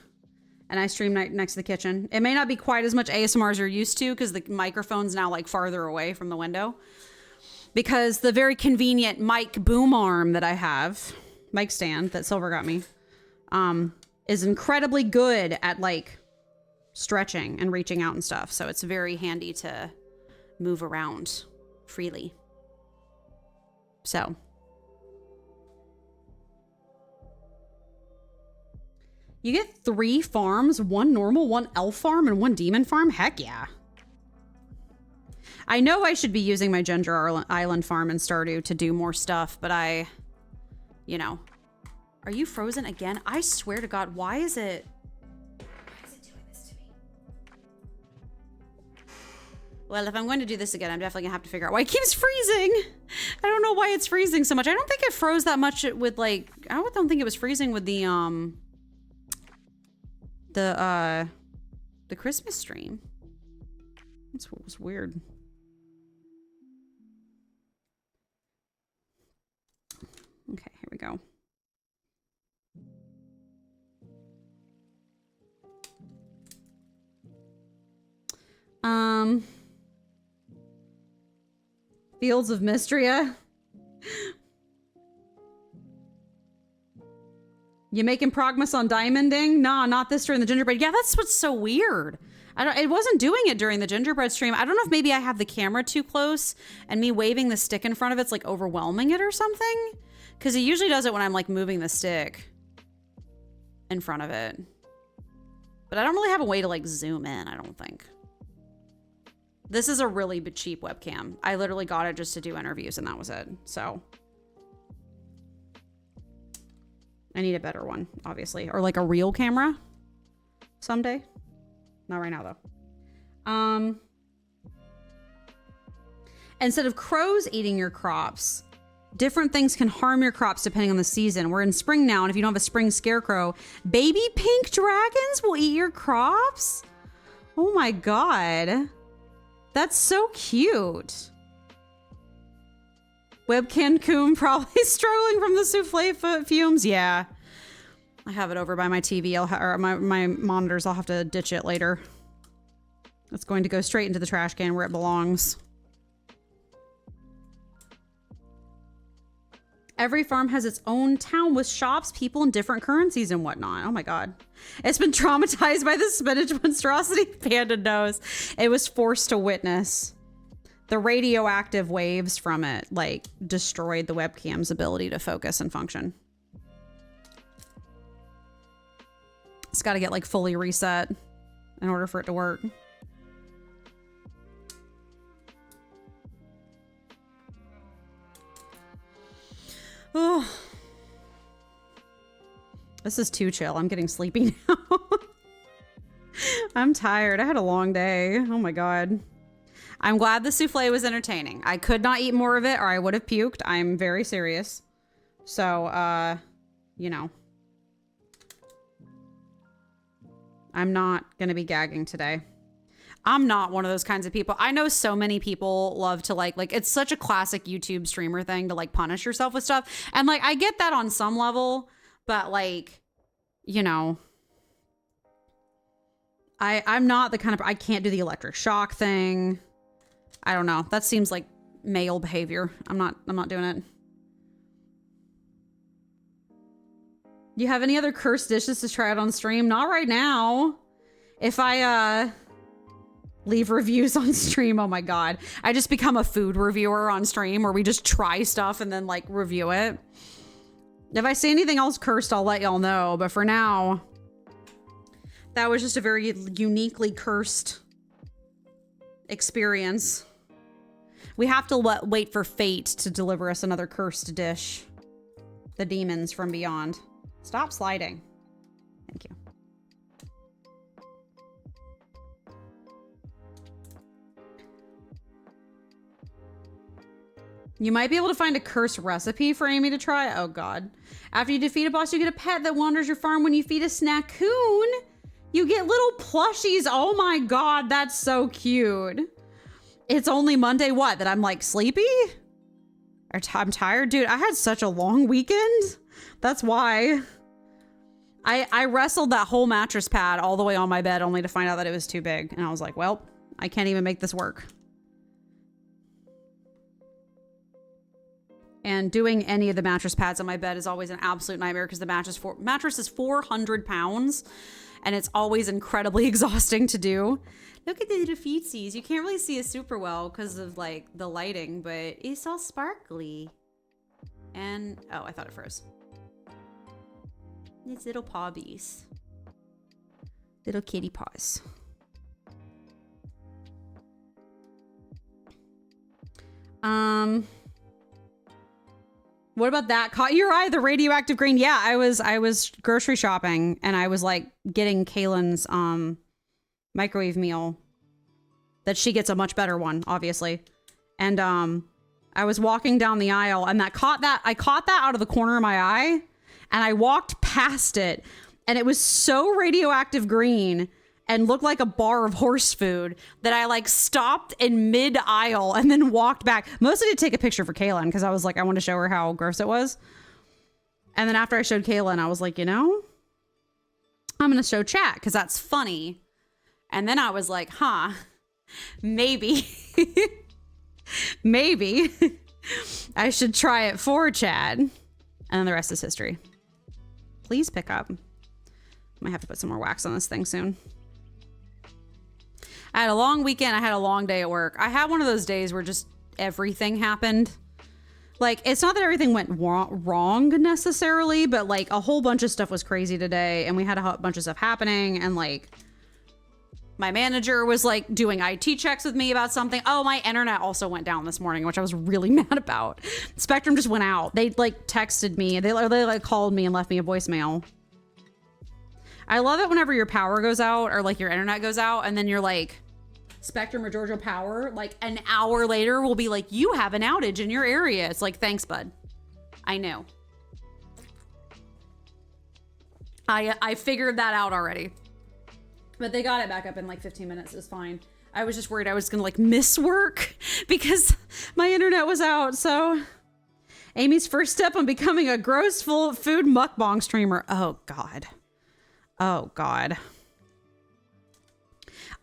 and I stream next to the kitchen. It may not be quite as much ASMR as you're used to because the microphone's now like farther away from the window. Because the very convenient mic boom arm that I have, mic stand that Silver got me, is incredibly good at like stretching and reaching out and stuff. So it's very handy to move around freely. So. You get 3 farms, 1 normal, 1 elf farm, and 1 demon farm? Heck yeah. I know I should be using my Ginger Island farm in Stardew to do more stuff, but you know. Are you frozen again? I swear to God, why is it doing this to me? Well, if I'm going to do this again, I'm definitely gonna have to figure out why it keeps freezing. I don't know why it's freezing so much. I don't think it froze that much with like, I don't think it was freezing with the Christmas stream. That's what was weird. Okay, here we go. Fields of Mystria. You making progress on diamonding? Nah, not this during the gingerbread. Yeah, that's what's so weird. It wasn't doing it during the gingerbread stream. I don't know if maybe I have the camera too close and me waving the stick in front of it's like overwhelming it or something. Because it usually does it when I'm like moving the stick in front of it. But I don't really have a way to like zoom in, I don't think. This is a really cheap webcam. I literally got it just to do interviews and that was it. So I need a better one, obviously. Or like a real camera someday. Not right now though. Instead of crows eating your crops, different things can harm your crops depending on the season. We're in spring now, and if you don't have a spring scarecrow, baby pink dragons will eat your crops? Oh my God. That's so cute. Webcam coon probably struggling from the souffle fumes. Yeah. I have it over by my TV. Or my monitors. I'll have to ditch it later. It's going to go straight into the trash can where it belongs. Every farm has its own town with shops, people, and different currencies and whatnot. Oh my God. It's been traumatized by the spinach monstrosity. Panda knows. It was forced to witness. The radioactive waves from it, like, destroyed the webcam's ability to focus and function. It's got to get, like, fully reset in order for it to work. Oh, this is too chill. I'm getting sleepy now. I'm tired. I had a long day. Oh my God. I'm glad the souffle was entertaining. I could not eat more of it or I would have puked. I'm very serious. So, you know, I'm not going to be gagging today. I'm not one of those kinds of people. I know so many people love to like it's such a classic YouTube streamer thing to like punish yourself with stuff. And like, I get that on some level, but like, you know, I'm not the kind of, I can't do the electric shock thing. I don't know. That seems like male behavior. I'm not doing it. You have any other cursed dishes to try out on stream? Not right now. If I, leave reviews on stream. Oh my God. I just become a food reviewer on stream where we just try stuff and then like review it. If I see anything else cursed, I'll let y'all know. But for now, that was just a very uniquely cursed experience. We have to wait for fate to deliver us another cursed dish. The demons from beyond. Stop sliding. Thank you. You might be able to find a cursed recipe for Amy to try. Oh God. After you defeat a boss, you get a pet that wanders your farm. When you feed a snackoon, you get little plushies. Oh my God, that's so cute. It's only Monday, what? That I'm like sleepy? I'm tired? Dude, I had such a long weekend. That's why. I wrestled that whole mattress pad all the way on my bed only to find out that it was too big. And I was like, well, I can't even make this work. And doing any of the mattress pads on my bed is always an absolute nightmare because the mattress is 400 pounds and it's always incredibly exhausting to do. Look at the little feetsies. You can't really see it super well because of like the lighting, but it's all sparkly. And, oh, I thought it froze. It's little pawbies. Little kitty paws. What about that? Caught your eye, the radioactive green. Yeah, I was grocery shopping and I was like getting Kaylin's microwave meal that she gets a much better one, obviously. And I was walking down the aisle and I caught that out of the corner of my eye and I walked past it and it was so radioactive green and looked like a bar of horse food that I like stopped in mid aisle and then walked back. Mostly to take a picture for Kaylin because I was like, I want to show her how gross it was. And then after I showed Kaylin, I was like, you know, I'm going to show chat because that's funny. And then I was like, huh, maybe, maybe I should try it for Chad. And then the rest is history. Please pick up. I might have to put some more wax on this thing soon. I had a long weekend. I had a long day at work. I had one of those days where just everything happened. Like, it's not that everything went wrong necessarily, but like a whole bunch of stuff was crazy today and we had a bunch of stuff happening and like my manager was like doing IT checks with me about something. Oh, my internet also went down this morning, which I was really mad about. Spectrum just went out. They like texted me. They like called me and left me a voicemail. I love it whenever your power goes out or like your internet goes out and then you're like, Spectrum or Georgia Power, like an hour later will be like, you have an outage in your area. It's like, thanks, bud. I know. I figured that out already. But they got it back up in like 15 minutes. It was fine. I was just worried I was gonna like miss work because my internet was out. So Amy's first step on becoming a gross full food mukbang streamer. Oh God. Oh God.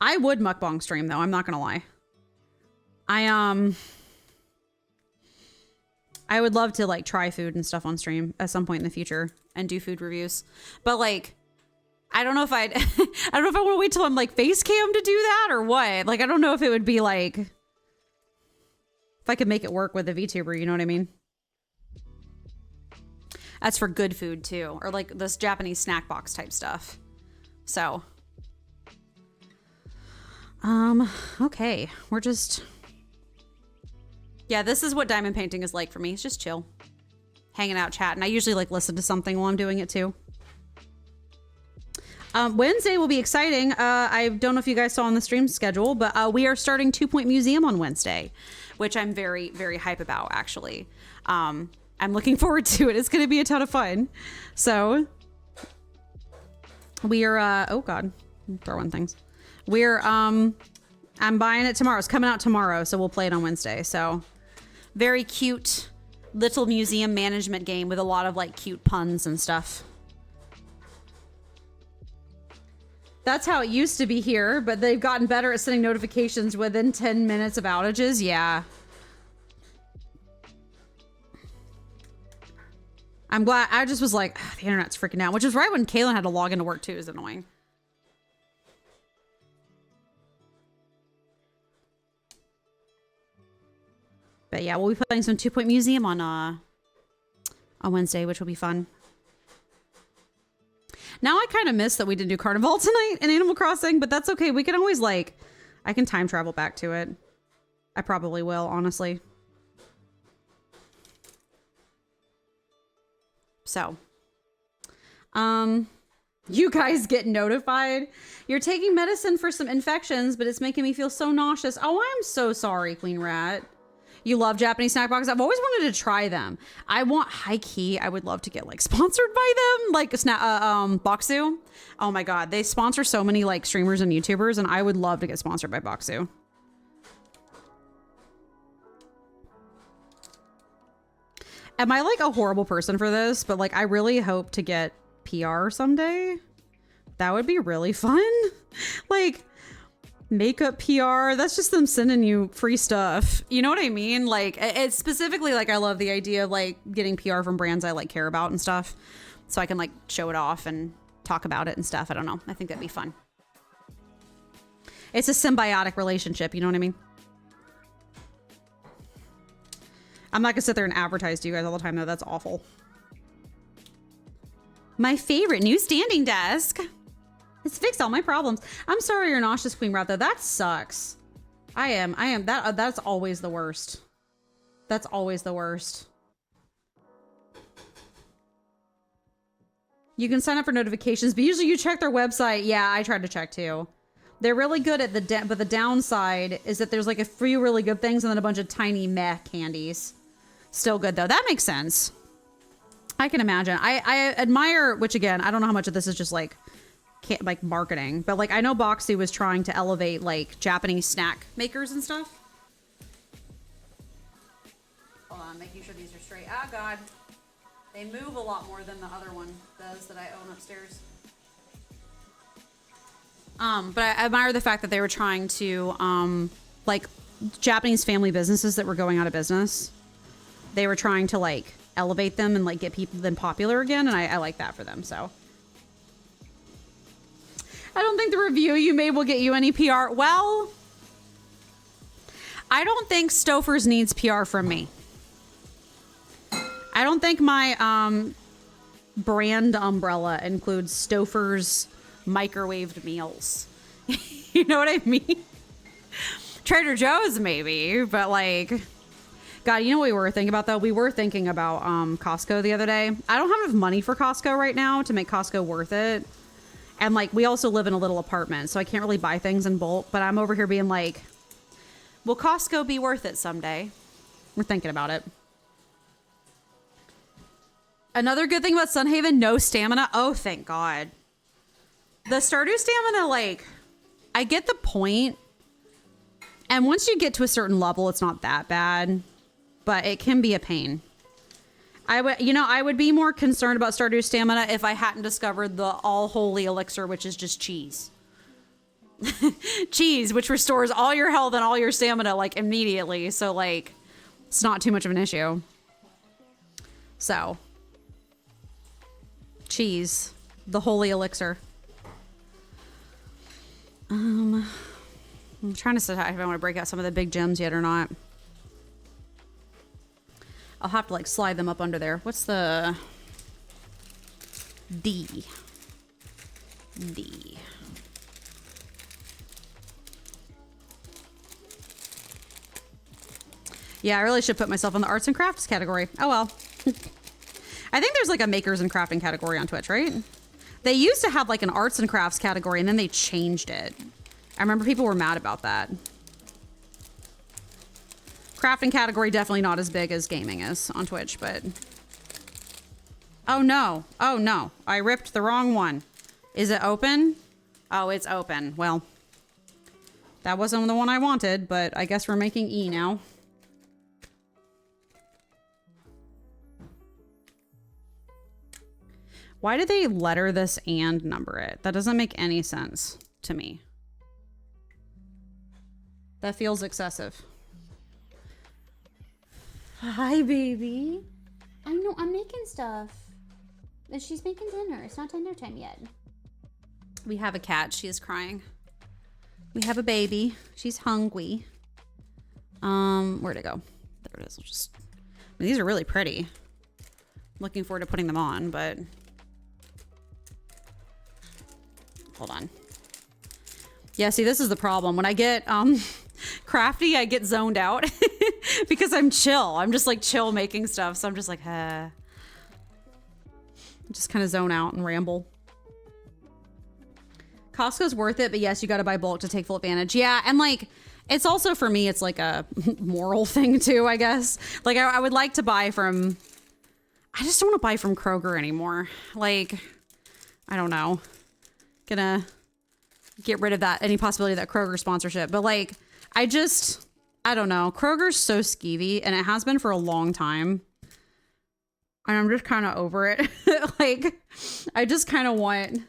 I would mukbang stream though. I'm not gonna lie. I would love to like try food and stuff on stream at some point in the future and do food reviews. But like, I don't know if I'd, I don't know if I want to wait till I'm like face cam to do that or what. Like, I don't know if it would be like, if I could make it work with a VTuber, you know what I mean? That's for good food too. Or like this Japanese snack box type stuff. So, okay. We're just, yeah, this is what diamond painting is like for me. It's just chill. Hanging out, chatting. I usually like listen to something while I'm doing it too. Wednesday will be exciting. I don't know if you guys saw on the stream schedule, but we are starting 2 Point Museum on Wednesday, which I'm very, very hype about, actually. I'm looking forward to it. It's going to be a ton of fun. So we are, oh God, I'm throwing things. We're, I'm buying it tomorrow. It's coming out tomorrow, so we'll play it on Wednesday. So very cute little museum management game with a lot of like cute puns and stuff. That's how it used to be here, but they've gotten better at sending notifications within 10 minutes of outages. Yeah. I'm glad. I just was like, the internet's freaking out, which is right when Kaylin had to log into work too. Is annoying. But yeah, we'll be playing some 2 Point Museum on Wednesday, which will be fun. Now I kind of miss that we didn't do Carnival tonight in Animal Crossing, but that's okay. We can always like, I can time travel back to it. I probably will, honestly. So, you guys get notified. You're taking medicine for some infections, but it's making me feel so nauseous. Oh, I'm so sorry, Queen Rat. You love Japanese snack boxes. I've always wanted to try them. I want high key. I would love to get like sponsored by them, like Boxu. Oh my God, they sponsor so many like streamers and YouTubers, and I would love to get sponsored by Boxu. Am I like a horrible person for this? But like, I really hope to get PR someday. That would be really fun. Like, makeup PR, that's just them sending you free stuff. You know what I mean? Like, it's specifically like, I love the idea of like getting PR from brands I like care about and stuff. So I can like show it off and talk about it and stuff. I don't know. I think that'd be fun. It's a symbiotic relationship. You know what I mean? I'm not gonna sit there and advertise to you guys all the time though. That's awful. My favorite new standing desk. It's fixed all my problems. I'm sorry you're nauseous, Queen Rat, though. That sucks. I am. That's always the worst. That's always the worst. You can sign up for notifications, but usually you check their website. Yeah, I tried to check too. They're really good at but the downside is that there's like a few really good things and then a bunch of tiny meh candies. Still good though. That makes sense. I can imagine. I admire, which again, I don't know how much of this is just like marketing, but like I know Boxy was trying to elevate like Japanese snack makers and stuff. Hold on, making sure these are straight. Oh God, they move a lot more than the other one does that I own upstairs. But I admire the fact that they were trying to like Japanese family businesses that were going out of business. They were trying to like elevate them and like get them popular again, and I like that for them. So. I don't think the review you made will get you any PR. Well, I don't think Stouffer's needs PR from me. I don't think my brand umbrella includes Stouffer's microwaved meals. You know what I mean? Trader Joe's maybe, but like, God, you know what we were thinking about though? We were thinking about Costco the other day. I don't have enough money for Costco right now to make Costco worth it. And like, we also live in a little apartment, so I can't really buy things in bulk, but I'm over here being like, will Costco be worth it someday? We're thinking about it. Another good thing about Sunhaven, no stamina. Oh, thank God. The Stardew stamina, like, I get the point, And once you get to a certain level, it's not that bad, but it can be a pain. I would be more concerned about Stardew stamina if I hadn't discovered the all holy elixir, which is just cheese. Cheese, which restores all your health and all your stamina like immediately. So like, it's not too much of an issue. So, cheese, the holy elixir. I'm trying to decide if I want to break out some of the big gems yet or not. I'll have to like slide them up under there. What's the D? D. Yeah, I really should put myself in the arts and crafts category. Oh well. I think there's like a makers and crafting category on Twitch, right? They used to have like an arts and crafts category and then they changed it. I remember people were mad about that. Crafting category definitely not as big as gaming is on Twitch, but... Oh no. Oh no. I ripped the wrong one. Is it open? Oh, it's open. Well, that wasn't the one I wanted, but I guess we're making E now. Why did they letter this and number it? That doesn't make any sense to me. That feels excessive. Hi, baby. I know, I'm making stuff. And she's making dinner. It's not dinner time yet. We have a cat. She is crying. We have a baby. She's hungry. Where'd it go? There it is. I mean, these are really pretty. I'm looking forward to putting them on, but... Hold on. Yeah, see, this is the problem. When I get crafty, I get zoned out because I'm chill. I'm just like chill making stuff. So I'm just like, just kind of zone out and ramble. Costco's worth it, but yes, you got to buy bulk to take full advantage. Yeah, and like, it's also for me, it's like a moral thing too, I guess. Like, I would like to buy from... I just don't want to buy from Kroger anymore. Like, I don't know. Gonna get rid of that, any possibility of that Kroger sponsorship. But like, I don't know. Kroger's so skeevy and it has been for a long time. And I'm just kind of over it. Like, I just kind of want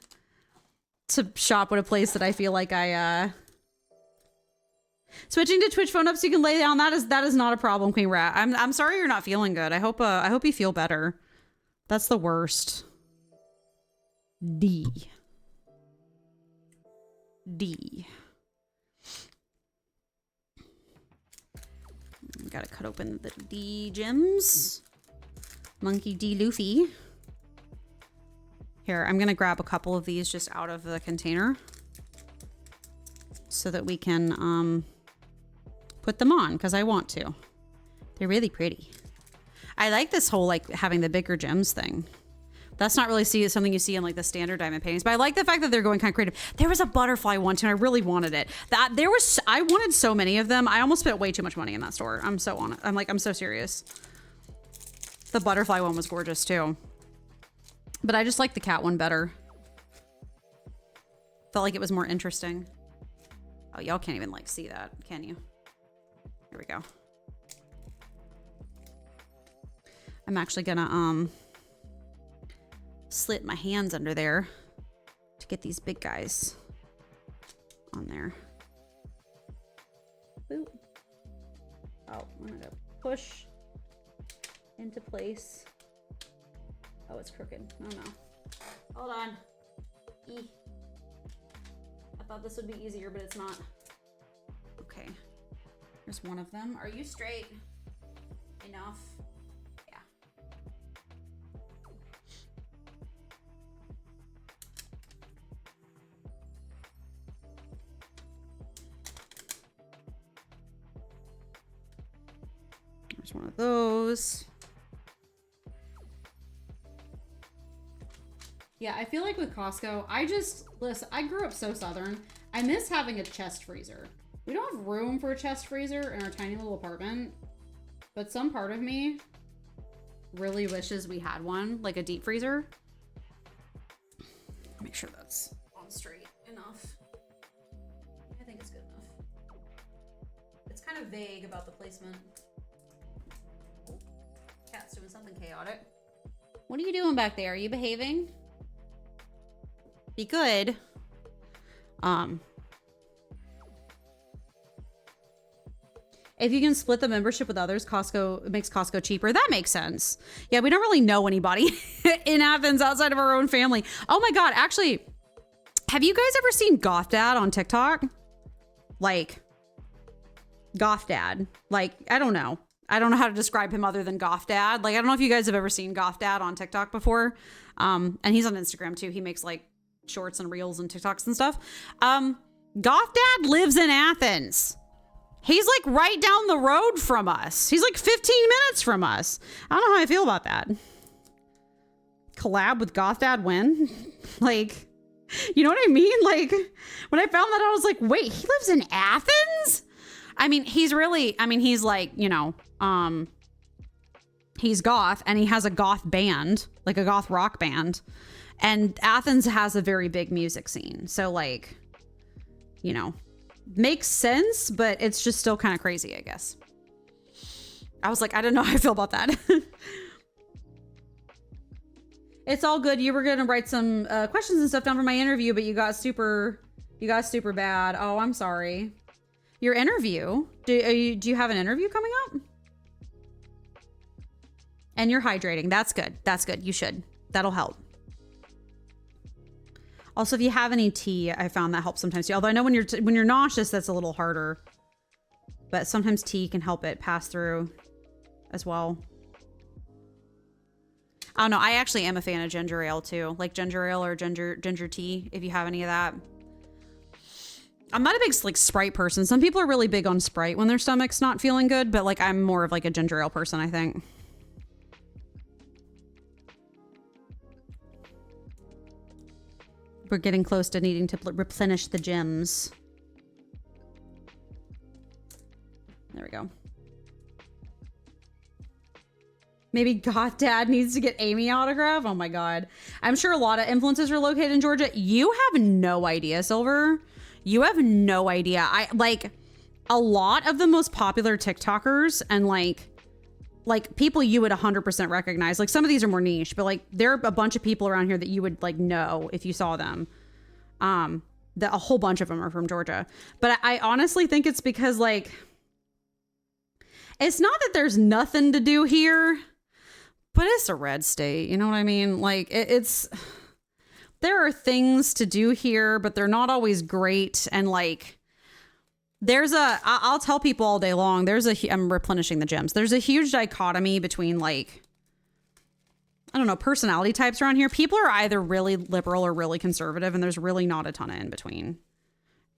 to shop at a place that I feel like switching to Twitch phone up so you can lay down. That is not a problem, Queen Rat. I'm sorry you're not feeling good. I hope you feel better. That's the worst. D. Gotta cut open the D gems. Monkey D Luffy. Here, I'm gonna grab a couple of these just out of the container so that we can put them on because I want to. They're really pretty. I like this whole like having the bigger gems thing. That's not really something you see in like the standard diamond paintings, but I like the fact that they're going kind of creative. There was a butterfly one too, and I really wanted it. I wanted so many of them. I almost spent way too much money in that store. I'm so on it. I'm so serious. The butterfly one was gorgeous too, but I just like the cat one better. Felt like it was more interesting. Oh, y'all can't even like see that, can you? Here we go. I'm actually gonna slit my hands under there to get these big guys on there. Boop. Oh, I'm gonna push into place. Oh, it's crooked. Oh no. Hold on. E. I thought this would be easier, but it's not. Okay. Here's one of them. Are you straight enough? Yeah. There's one of those. Yeah, I feel like with Costco, listen, I grew up so Southern. I miss having a chest freezer. We don't have room for a chest freezer in our tiny little apartment, but some part of me really wishes we had one, like a deep freezer. Make sure that's on straight enough. I think it's good enough. kind of vague about the placement. Cat's doing something chaotic. What are you doing back there? Are you behaving? Be good. If you can split the membership with others, Costco, it makes Costco cheaper. That makes sense. Yeah, we don't really know anybody in Athens outside of our own family. Oh my God, actually, have you guys ever seen Goth Dad on TikTok? Like, Goth Dad. Like, I don't know. I don't know how to describe him other than Goth Dad. Like, I don't know if you guys have ever seen Goth Dad on TikTok before. And he's on Instagram too. He makes like shorts and reels and TikToks and stuff. Goth Dad lives in Athens. He's like right down the road from us. He's like 15 minutes from us. I don't know how I feel about that. Collab with Goth Dad when? Like, you know what I mean? Like, when I found that, I was like, wait, he lives in Athens? I mean, he's like, you know, he's goth and he has a goth band, like a goth rock band. And Athens has a very big music scene. So like, you know, makes sense, but it's just still kind of crazy, I guess. I was like, I don't know how I feel about that. It's all good. You were going to write some questions and stuff down for my interview, but you got super bad. Oh, I'm sorry. Your interview? Do you have an interview coming up? And you're hydrating. That's good. That's good. You should. That'll help. Also, if you have any tea, I found that helps sometimes too. Although I know when you're nauseous, that's a little harder. But sometimes tea can help it pass through as well. I don't know. I actually am a fan of ginger ale too. Like ginger ale or ginger tea, if you have any of that. I'm not a big like Sprite person. Some people are really big on Sprite when their stomach's not feeling good, but like I'm more of like a ginger ale person, I think. We're getting close to needing to replenish the gems. There we go. Maybe Goth Dad needs to get Amy autograph. Oh my God. I'm sure a lot of influencers are located in Georgia. You have no idea, Silver. You have no idea. I like a lot of the most popular TikTokers and like people you would 100% recognize. Like some of these are more niche, but like there are a bunch of people around here that you would like know if you saw them. A whole bunch of them are from Georgia. But I honestly think it's because like, it's not that there's nothing to do here, but it's a red state. You know what I mean? Like it's, there are things to do here, but they're not always great. And like, I'll tell people all day long, I'm replenishing the gems. There's a huge dichotomy between like, I don't know, personality types around here. People are either really liberal or really conservative, and there's really not a ton of in between.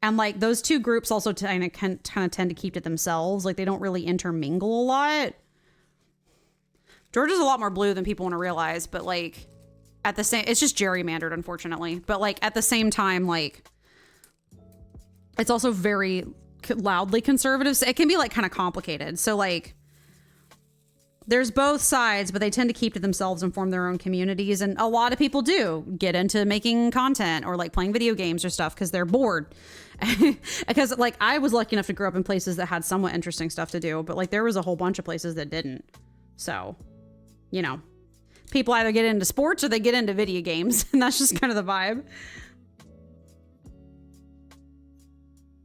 And like those two groups also kind of tend to keep to themselves. Like they don't really intermingle a lot. Georgia's a lot more blue than people want to realize, but like at the same, it's just gerrymandered, unfortunately. But like at the same time, like it's also very loudly conservative. So it can be like kind of complicated. So like there's both sides, but they tend to keep to themselves and form their own communities. And a lot of people do get into making content or like playing video games or stuff because they're bored. Because like I was lucky enough to grow up in places that had somewhat interesting stuff to do, but like there was a whole bunch of places that didn't. So, you know, people either get into sports or they get into video games, and that's just kind of the vibe.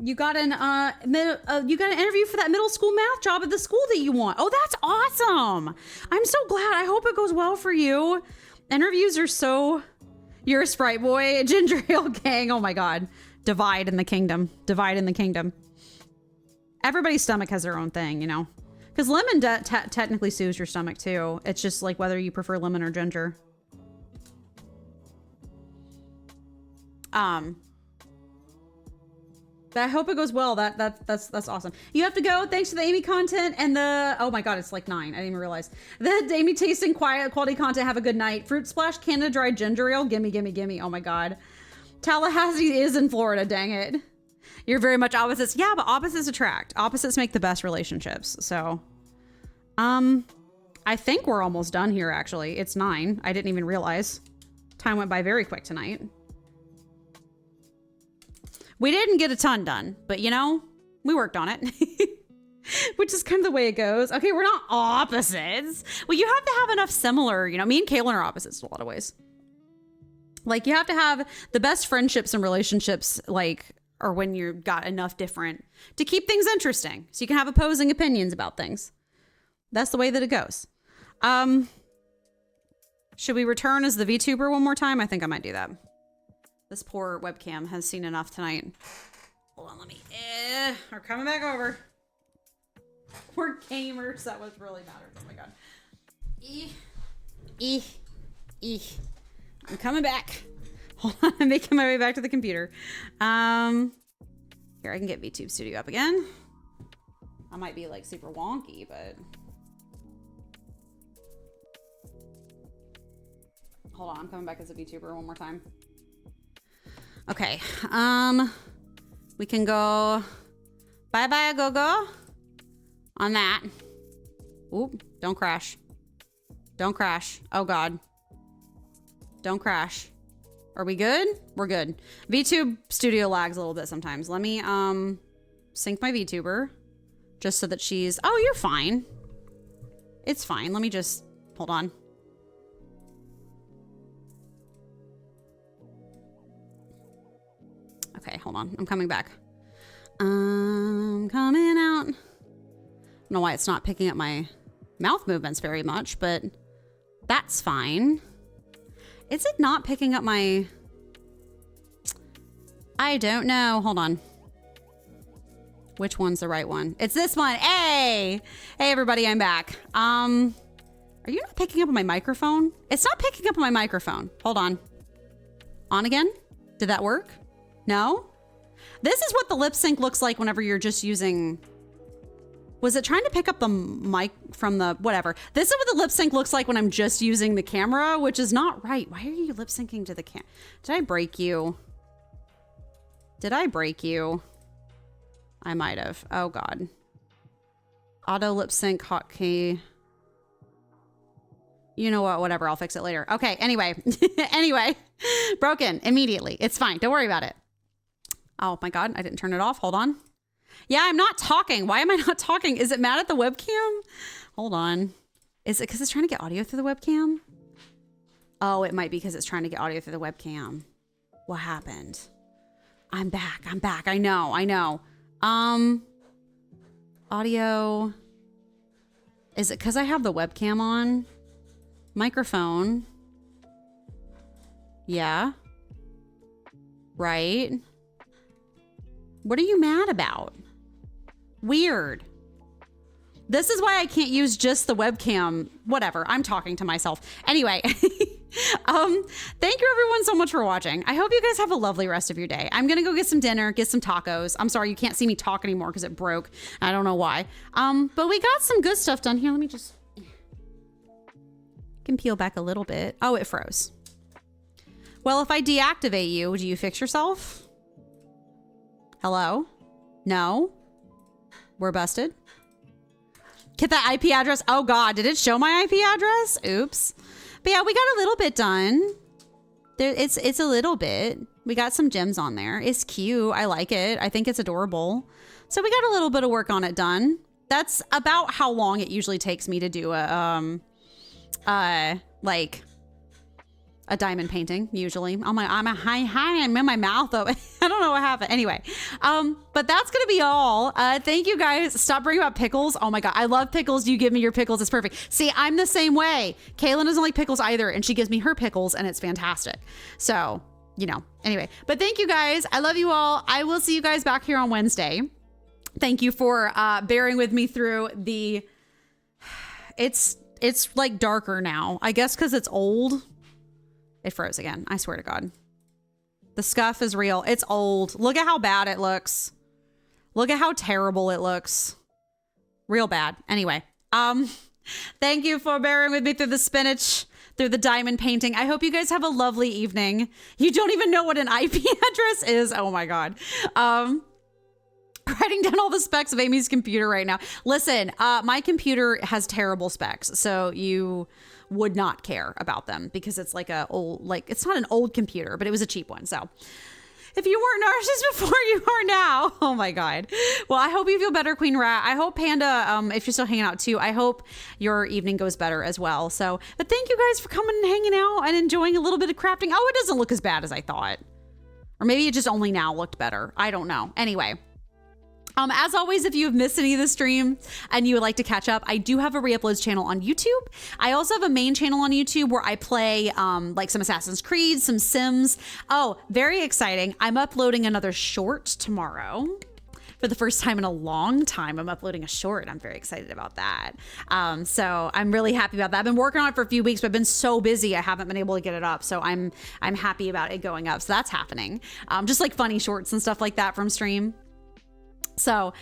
You got an interview for that middle school math job at the school that you want. Oh, that's awesome. I'm so glad. I hope it goes well for you. Interviews are so, you're a Sprite boy, ginger ale gang. Oh my God. Divide in the kingdom. Divide in the kingdom. Everybody's stomach has their own thing, you know, because lemon technically soothes your stomach too. It's just like whether you prefer lemon or ginger. But I hope it goes well. That's awesome. You have to go. Thanks for the Amy content and the, oh my God, it's like 9. I didn't even realize. The Amy tasting quality content. Have a good night. Fruit Splash Canada Dry Ginger Ale. Gimme, gimme, gimme. Oh my God. Tallahassee is in Florida. Dang it. You're very much opposites. Yeah, but opposites attract. Opposites make the best relationships. So, I think we're almost done here, actually. It's 9. I didn't even realize. Time went by very quick tonight. We didn't get a ton done, but you know, we worked on it. which is kind of the way it goes. Okay, we're not opposites. Well, you have to have enough similar, you know, me and Kaylin are opposites in a lot of ways. Like, you have to have the best friendships and relationships, like, or when you've got enough different to keep things interesting. So you can have opposing opinions about things. That's the way that it goes. Should we return as the VTuber one more time? I think I might do that. This poor webcam has seen enough tonight. Hold on, let me, we're coming back over. We're gamers. That was really matters. Oh my God. I'm coming back. Hold on, I'm making my way back to the computer. Here, I can get VTube Studio up again. I might be like super wonky, but hold on, I'm coming back as a VTuber one more time. Okay, we can go bye-bye go-go on that. Oop, don't crash. Don't crash. Oh God. Don't crash. Are we good? We're good. VTube Studio lags a little bit sometimes. Let me sync my VTuber just so that she's, oh, you're fine. It's fine. Let me just, hold on. Okay, hold on. I'm coming back. I'm coming out. I don't know why it's not picking up my mouth movements very much, but that's fine. Is it not picking up my... I don't know. Hold on. Which one's the right one? It's this one. Hey! Hey, everybody, I'm back. Are you not picking up on my microphone? It's not picking up on my microphone. Hold on. On again? Did that work? No? This is what the lip sync looks like whenever you're just using... Was it trying to pick up the mic from the whatever? This is what the lip sync looks like when I'm just using the camera, which is not right. Why are you lip syncing to the cam? Did I break you? Did I break you? I might have. Oh God. Auto lip sync hotkey. You know what? Whatever. I'll fix it later. Okay. Anyway. Anyway. Broken immediately. It's fine. Don't worry about it. Oh my God. I didn't turn it off. Hold on. Yeah, I'm not talking. Why am I not talking? Is it mad at the webcam? Hold on. Is it because it's trying to get audio through the webcam? Oh, it might be because it's trying to get audio through the webcam. What happened? I'm back. I'm back. I know. I know. Audio. Is it because I have the webcam on? Microphone. Yeah. Right. What are you mad about? Weird. This is why I can't use just the webcam. Whatever. I'm talking to myself. Anyway, thank you everyone so much for watching. I hope you guys have a lovely rest of your day. I'm gonna go get some dinner, get some tacos. I'm sorry you can't see me talk anymore because it broke. I don't know why. But we got some good stuff done here. Let me just can peel back a little bit. Oh, it froze. Well, if I deactivate you, do you fix yourself? Hello? No? We're busted? Get that IP address. Oh God, did it show my IP address? Oops. But yeah, we got a little bit done. It's a little bit. We got some gems on there. It's cute. I like it. I think it's adorable. So we got a little bit of work on it done. That's about how long it usually takes me to do like a diamond painting usually. I'm in my mouth though. I don't know what happened. Anyway, but that's gonna be all. Thank you guys. Stop bringing up pickles. Oh my God, I love pickles. You give me your pickles. It's perfect. See, I'm the same way. Kaylin doesn't like pickles either, and she gives me her pickles, and it's fantastic. So, you know. Anyway, but thank you guys. I love you all. I will see you guys back here on Wednesday. Thank you for bearing with me through the. It's like darker now. I guess because it's old. It froze again. I swear to God. The scuff is real. It's old. Look at how bad it looks. Look at how terrible it looks. Real bad. Anyway, thank you for bearing with me through the spinach, through the diamond painting. I hope you guys have a lovely evening. You don't even know what an IP address is. Oh my God. Writing down all the specs of Amy's computer right now. Listen, my computer has terrible specs. So you would not care about them because it's like it's not an old computer, but it was a cheap one. So If you weren't nauseous before, you are now. Oh my God. Well, I hope you feel better, Queen Rat. I hope Panda, if you're still hanging out too, I hope your evening goes better as well. So, but thank you guys for coming and hanging out and enjoying a little bit of crafting. Oh, it doesn't look as bad as I thought. Or maybe it just only now looked better. I don't know. Anyway. As always, if you have missed any of the stream and you would like to catch up, I do have a re-uploads channel on YouTube. I also have a main channel on YouTube where I play like some Assassin's Creed, some Sims. Oh, very exciting. I'm uploading another short tomorrow. For the first time in a long time, I'm uploading a short. I'm very excited about that. So I'm really happy about that. I've been working on it for a few weeks, but I've been so busy, I haven't been able to get it up. So I'm happy about it going up. So that's happening. Just like funny shorts and stuff like that from stream. So,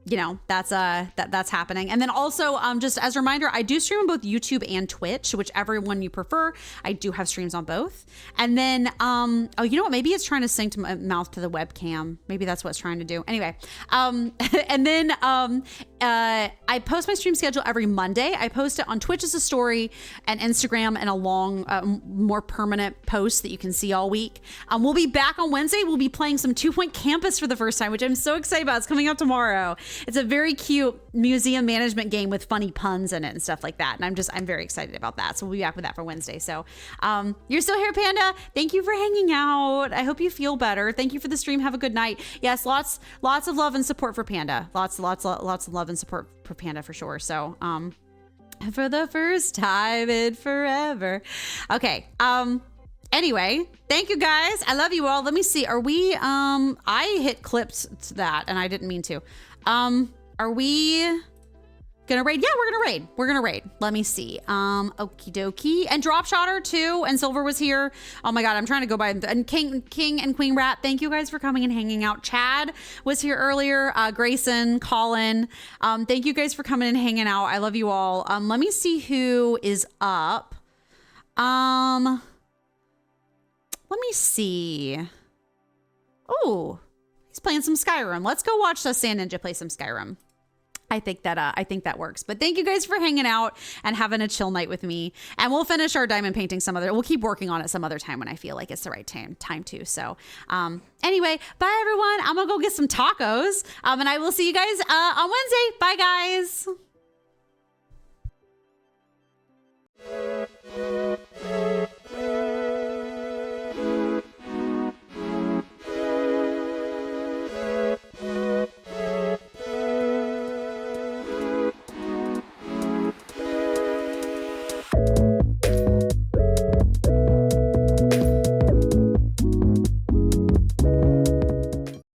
you know, that's happening. And then also, just as a reminder, I do stream on both YouTube and Twitch, whichever one you prefer. I do have streams on both. And then, oh, you know what? Maybe it's trying to sync to my mouth to the webcam. Maybe that's what it's trying to do. Anyway, and then, I post my stream schedule every Monday. I post it on Twitch as a story and Instagram and a long, more permanent post that you can see all week. We'll be back on Wednesday. We'll be playing some 2 Point Campus for the first time, which I'm so excited about. It's coming out tomorrow. It's a very cute museum management game with funny puns in it and stuff like that. And I'm very excited about that. So we'll be back with that for Wednesday. So, you're still here, Panda. Thank you for hanging out. I hope you feel better. Thank you for the stream. Have a good night. Yes, lots of love and support for Panda. Lots of love and support for Panda for sure. So, for the first time in forever. Okay. Anyway, thank you guys. I love you all. Let me see. Are we, I hit clips to that and I didn't mean to. Are we gonna raid? Yeah, we're gonna raid. Let me see. Okie dokie. And Drop Shotter too. And Silver was here. Oh my God, I'm trying to go by. And King and Queen Rat, thank you guys for coming and hanging out. Chad was here earlier. Grayson, Colin. Thank you guys for coming and hanging out. I love you all. Let me see who is up. Let me see. Oh, he's playing some Skyrim. Let's go watch the Sand Ninja play some Skyrim. I think that works. But thank you guys for hanging out and having a chill night with me. And we'll finish our diamond painting we'll keep working on it some other time when I feel like it's the right time to. So, anyway, bye everyone. I'm gonna go get some tacos. And I will see you guys on Wednesday. Bye guys.